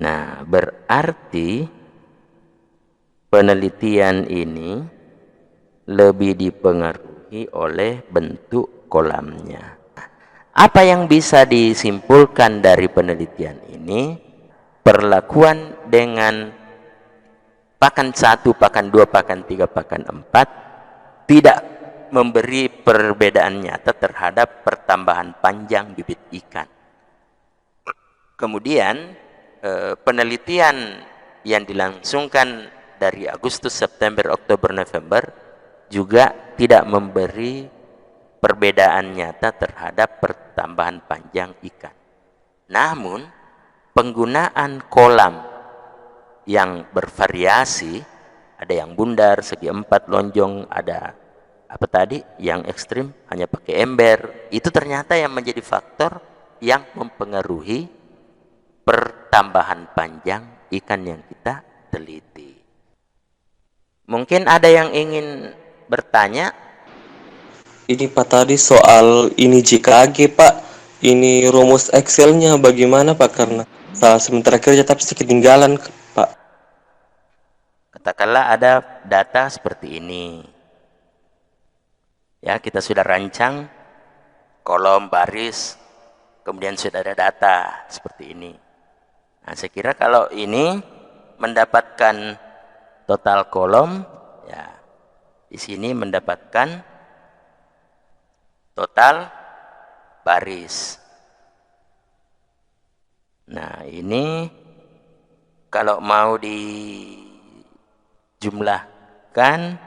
Nah, berarti penelitian ini lebih dipengaruhi oleh bentuk kolamnya. Apa yang bisa disimpulkan dari penelitian ini? Perlakuan dengan pakan 1, pakan 2, pakan 3, pakan 4 tidak memberi perbedaan nyata terhadap pertambahan panjang bibit ikan. Kemudian penelitian yang dilangsungkan dari Agustus, September, Oktober, November juga tidak memberi perbedaan nyata terhadap pertambahan panjang ikan. Namun, penggunaan kolam yang bervariasi, ada yang bundar, segi 4, lonjong, ada apa tadi yang ekstrim hanya pakai ember, itu ternyata yang menjadi faktor yang mempengaruhi pertambahan panjang ikan yang kita teliti. Mungkin ada yang ingin bertanya. Ini Pak tadi soal ini JKG Pak, ini rumus Excelnya bagaimana Pak, karena sementara kerja tapi sedikit ketinggalan Pak. Katakanlah ada data seperti ini. Ya, kita sudah rancang kolom, baris, kemudian sudah ada data seperti ini. Nah, saya kira kalau ini mendapatkan total kolom, ya di sini mendapatkan total baris. Nah, ini kalau mau dijumlahkan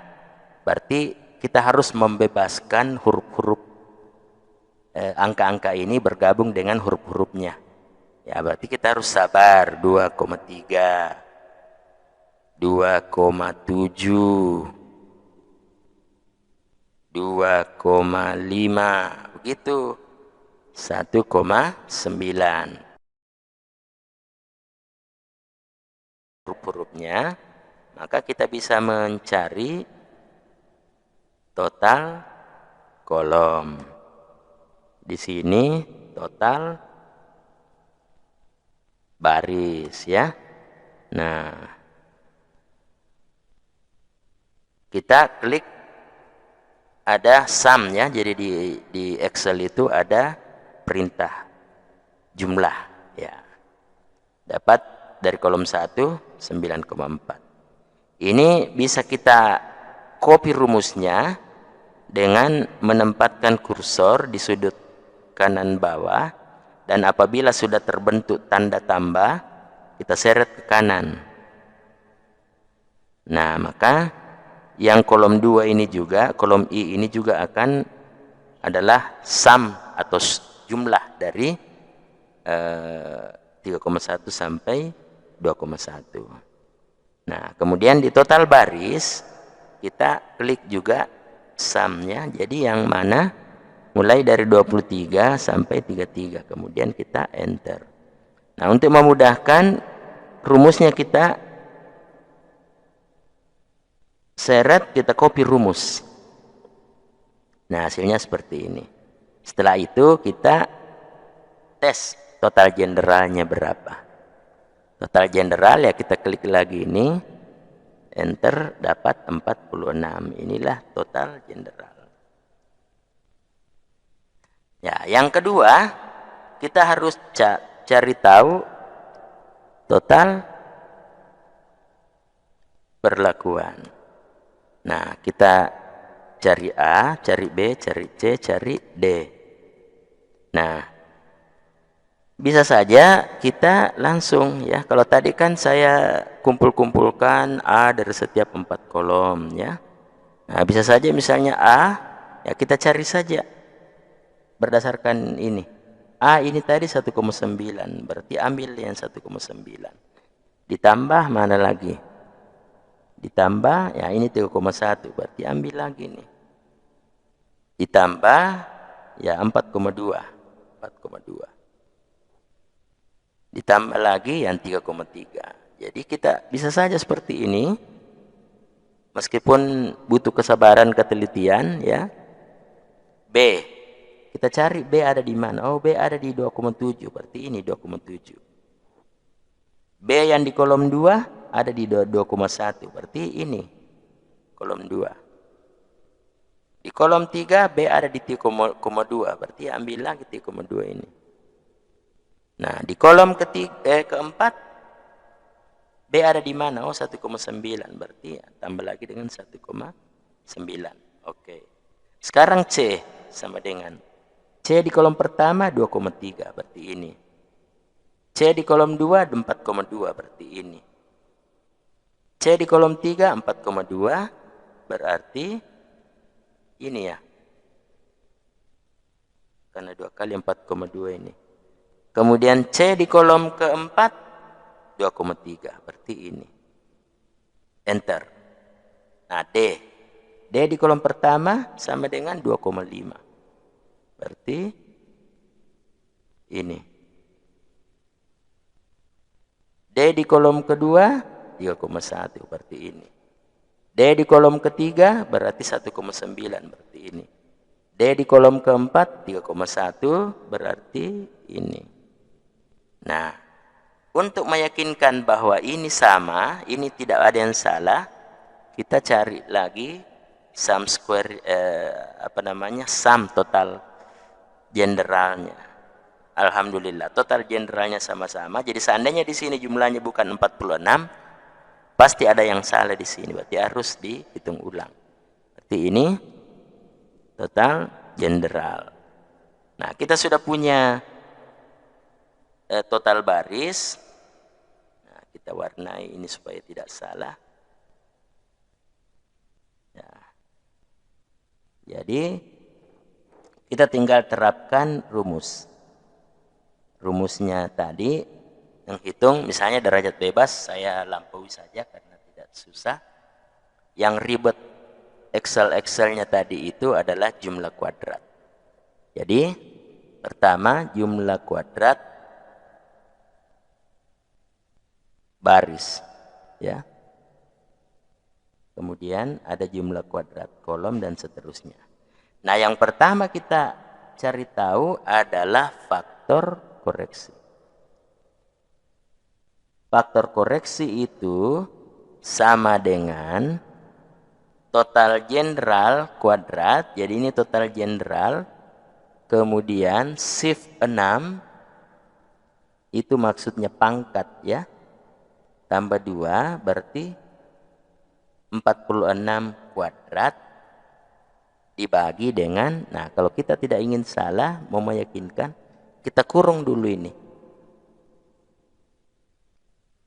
berarti kita harus membebaskan huruf-huruf angka-angka ini bergabung dengan huruf-hurufnya. Ya, berarti kita harus sabar. 2,3, 2,7, 2,5, begitu, 1,9. Huruf-hurufnya, maka kita bisa mencari total kolom. Di sini total baris, ya. Nah, kita klik, ada sum, ya. Jadi di Excel itu ada perintah jumlah, ya. Dapat dari kolom 1 9,4. Ini bisa kita copy rumusnya dengan menempatkan kursor di sudut kanan bawah, dan apabila sudah terbentuk tanda tambah, kita seret ke kanan. Nah, maka yang kolom 2 ini juga, kolom I ini juga akan adalah sum atau jumlah dari 3,1 sampai 2,1. Nah, kemudian di total baris kita klik juga sumnya, jadi yang mana mulai dari 23 sampai 33, kemudian kita enter. Nah, untuk memudahkan rumusnya kita seret, kita copy rumus. Nah, hasilnya seperti ini. Setelah itu kita tes total generalnya berapa. Total general, ya kita klik lagi ini, enter, dapat 46. Inilah total general. Ya, yang kedua, kita harus cari tahu total perlakuan. Nah, kita cari A, cari B, cari C, cari D. Nah, bisa saja kita langsung, ya. Kalau tadi kan saya kumpul-kumpulkan A dari setiap 4 kolom, ya. Nah, bisa saja misalnya A, ya kita cari saja berdasarkan ini. A ini tadi 1,9, berarti ambil yang 1,9. Ditambah mana lagi? Ditambah, ya ini 3,1, berarti ambil lagi nih. Ditambah, ya 4,2. Ditambah lagi yang 3,3. Jadi kita bisa saja seperti ini, meskipun butuh kesabaran, ketelitian, ya. B, kita cari B ada di mana? Oh, B ada di 2,7, berarti ini 2,7. B yang di kolom 2 ada di 2,1, berarti ini kolom 2. Di kolom 3 B ada di 3,2, berarti ambil lagi 3,2 ini. Nah, di kolom keempat B ada di mana? Oh, 1,9, berarti ya, tambah lagi dengan 1,9. Oke. Sekarang C sama dengan C di kolom pertama 2,3, berarti ini. C di kolom 2 4,2, berarti ini. C di kolom 3 4,2, berarti ini ya. Karena 2 kali 4,2 ini. Kemudian C di kolom keempat 2,3, berarti ini. Enter. Nah, D di kolom pertama sama dengan 2,5. Berarti ini. D di kolom kedua 3,1, berarti ini. D di kolom ketiga berarti 1,9, berarti ini. D di kolom keempat 3,1, berarti ini. Nah, untuk meyakinkan bahwa ini sama, ini tidak ada yang salah, kita cari lagi sum square sum total generalnya. Alhamdulillah, total generalnya sama-sama. Jadi seandainya di sini jumlahnya bukan 46, pasti ada yang salah di sini. Berarti harus dihitung ulang. Berarti ini total general. Nah, kita sudah punya total baris. Nah, kita warnai ini supaya tidak salah. Ya. Jadi kita tinggal terapkan rumus. Rumusnya tadi menghitung misalnya derajat bebas, saya lampaui saja karena tidak susah. Yang ribet Excel-nya tadi itu adalah jumlah kuadrat. Jadi pertama jumlah kuadrat baris, ya. Kemudian ada jumlah kuadrat kolom dan seterusnya. Nah, yang pertama kita cari tahu adalah faktor koreksi. Faktor koreksi itu sama dengan total general kuadrat. Jadi ini total general. Kemudian shift 6 itu maksudnya pangkat, ya. Tambah 2 berarti 46 kuadrat dibagi dengan, nah kalau kita tidak ingin salah, mau meyakinkan, kita kurung dulu ini.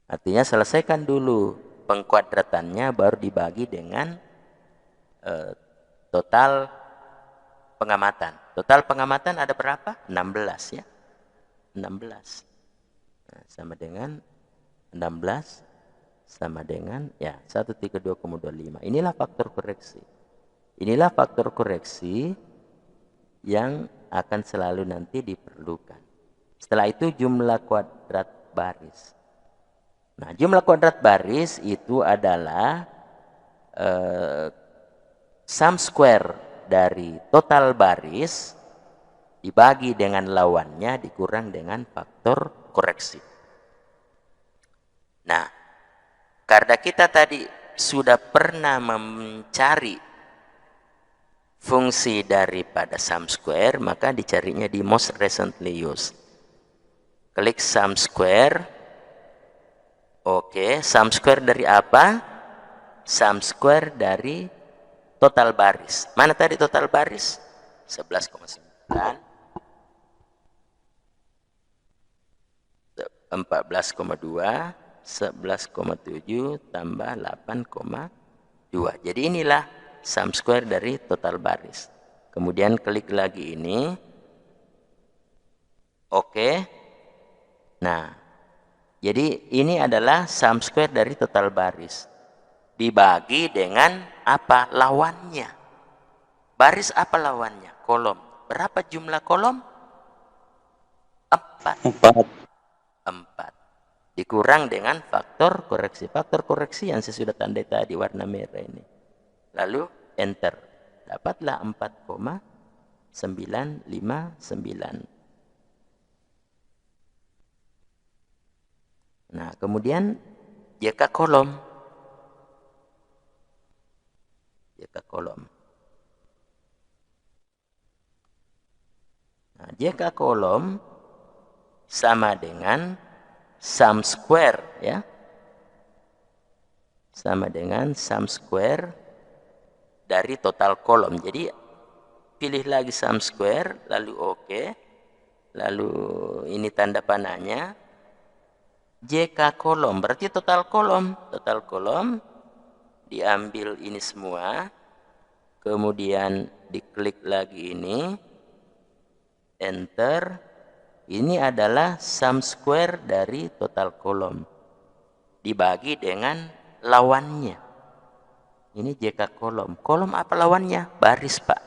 Artinya selesaikan dulu pengkuadratannya, baru dibagi dengan total pengamatan. Total pengamatan ada berapa? 16, ya. 16. Nah, sama dengan 16 sama dengan ya 132,25. Inilah faktor koreksi. Inilah faktor koreksi yang akan selalu nanti diperlukan. Setelah itu jumlah kuadrat baris. Nah, jumlah kuadrat baris itu adalah sum square dari total baris dibagi dengan lawannya dikurang dengan faktor koreksi. Nah, karena kita tadi sudah pernah mencari fungsi daripada sum square, maka dicarinya di most recently used. Klik sum square. Oke, sum square dari apa? Sum square dari total baris. Mana tadi total baris? 11,9, 14,2, 11,7 tambah 8,2. Jadi inilah sum square dari total baris. Kemudian klik lagi ini. Oke. Nah, jadi ini adalah sum square dari total baris. Dibagi dengan apa? Lawannya. Baris apa lawannya? Kolom. Berapa jumlah kolom? 4. 4. Dikurang dengan faktor koreksi. Faktor koreksi yang saya sudah tandai tadi warna merah ini. Lalu enter. Dapatlah 4,959. Nah, kemudian jika kolom. Jika kolom. JK kolom sama dengan sum square, ya. Sama dengan sum square dari total kolom. Jadi pilih lagi sum square, lalu oke. Lalu ini tanda panahnya. JK kolom berarti total kolom. Total kolom diambil ini semua. Kemudian diklik lagi ini, enter. Ini adalah sum square dari total kolom dibagi dengan lawannya. Ini JK kolom. Kolom apa lawannya? Baris, Pak.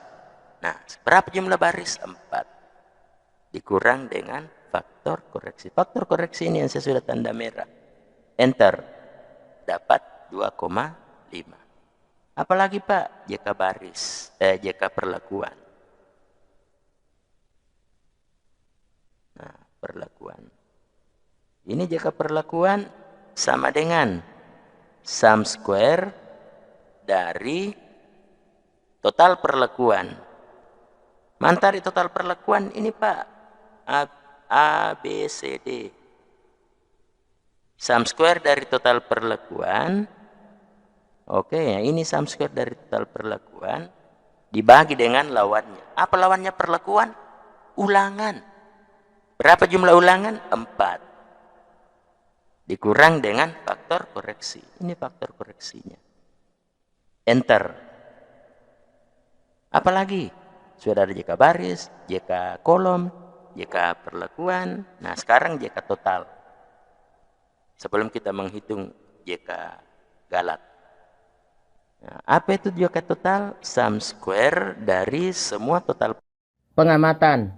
Nah, berapa jumlah baris? 4 dikurang dengan faktor koreksi. Faktor koreksi ini yang saya sudah tanda merah. Enter. Dapat 2,5. Apalagi, Pak? JK baris, JK perlakuan. Nah, perlakuan. Ini JK perlakuan sama dengan sum square dari total perlakuan. Mantari total perlakuan ini, Pak. A, B, C, D. Sum square dari total perlakuan. Oke, ya, ini sum square dari total perlakuan dibagi dengan lawannya. Apa lawannya perlakuan? Ulangan. Berapa jumlah ulangan? 4. Dikurang dengan faktor koreksi. Ini faktor koreksinya. Enter. Apalagi? Sudah ada JK baris, JK kolom, JK perlakuan. Nah, sekarang JK total. Sebelum kita menghitung JK galat. Nah, apa itu JK total? Sum square dari semua total pengamatan.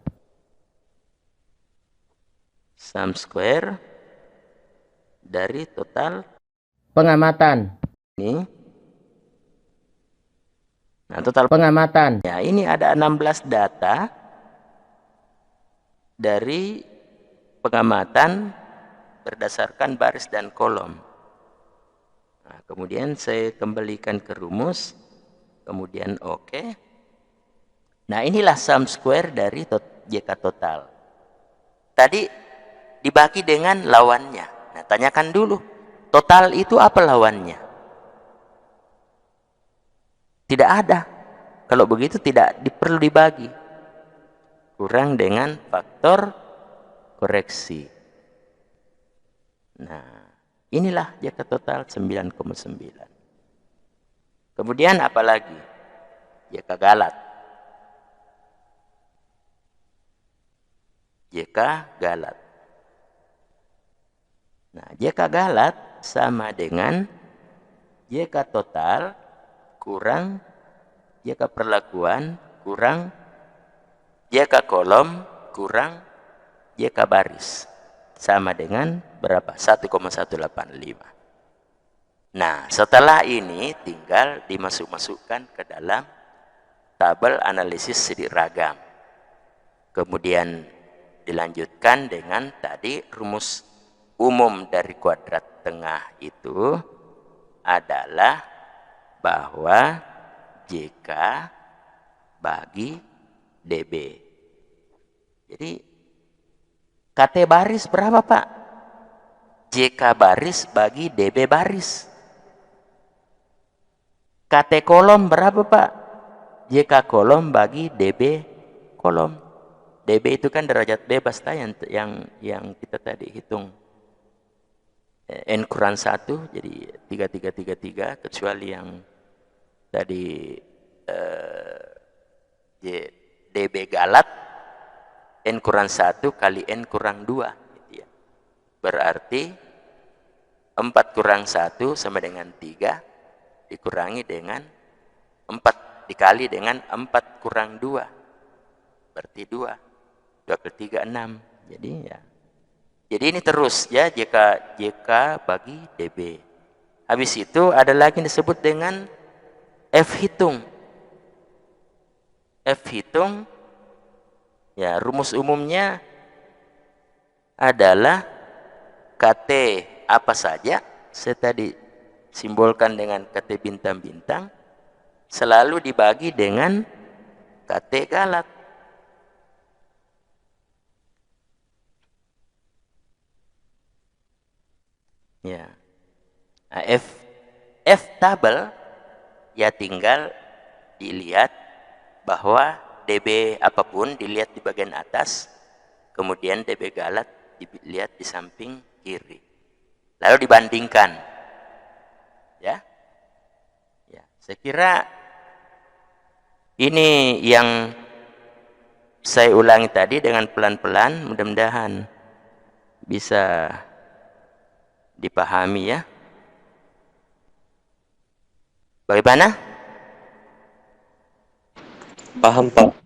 Sum square dari total pengamatan. Ini. Nah, total pengamatan. Ya, ini ada 16 data dari pengamatan berdasarkan baris dan kolom. Nah, kemudian saya kembalikan ke rumus, kemudian oke. Nah, inilah sum square dari JK total. Tadi dibagi dengan lawannya. Nah, tanyakan dulu, total itu apa lawannya? Tidak ada. Kalau begitu tidak perlu dibagi. Kurang dengan faktor koreksi. Nah, inilah JK total 9,9. Kemudian apa lagi? JK galat. JK galat. Nah, JK galat sama dengan JK total kurang JK perlakuan kurang JK kolom kurang JK baris. Sama dengan berapa? 1,185. Nah, setelah ini tinggal dimasukkan ke dalam tabel analisis sidik ragam. Kemudian dilanjutkan dengan tadi rumus umum dari kuadrat tengah itu adalah bahwa JK bagi DB. Jadi KT baris berapa, Pak? JK baris bagi DB baris. KT kolom berapa, Pak? JK kolom bagi DB kolom. DB itu kan derajat bebas yang kita tadi hitung. N kurang 1, jadi 3333, kecuali yang tadi DB galat, N kurang 1 kali N kurang 2. Gitu ya. Berarti 4 kurang 1 sama dengan 3, dikurangi dengan 4 dikali dengan 4 kurang 2. Berarti 2. 2 kali 3, 6. Jadi ya. Jadi ini terus ya, JK bagi DB. Habis itu ada lagi yang disebut dengan F hitung. F hitung, ya rumus umumnya adalah KT apa saja. Saya tadi simbolkan dengan KT bintang-bintang, selalu dibagi dengan KT galat. Ya. Nah, F tabel ya tinggal dilihat bahwa DB apapun dilihat di bagian atas, kemudian DB galat dilihat di samping kiri. Lalu dibandingkan. Ya. Ya, saya kira ini yang saya ulangi tadi dengan pelan-pelan, mudah-mudahan bisa dipahami ya. Bagaimana? Paham, Pak.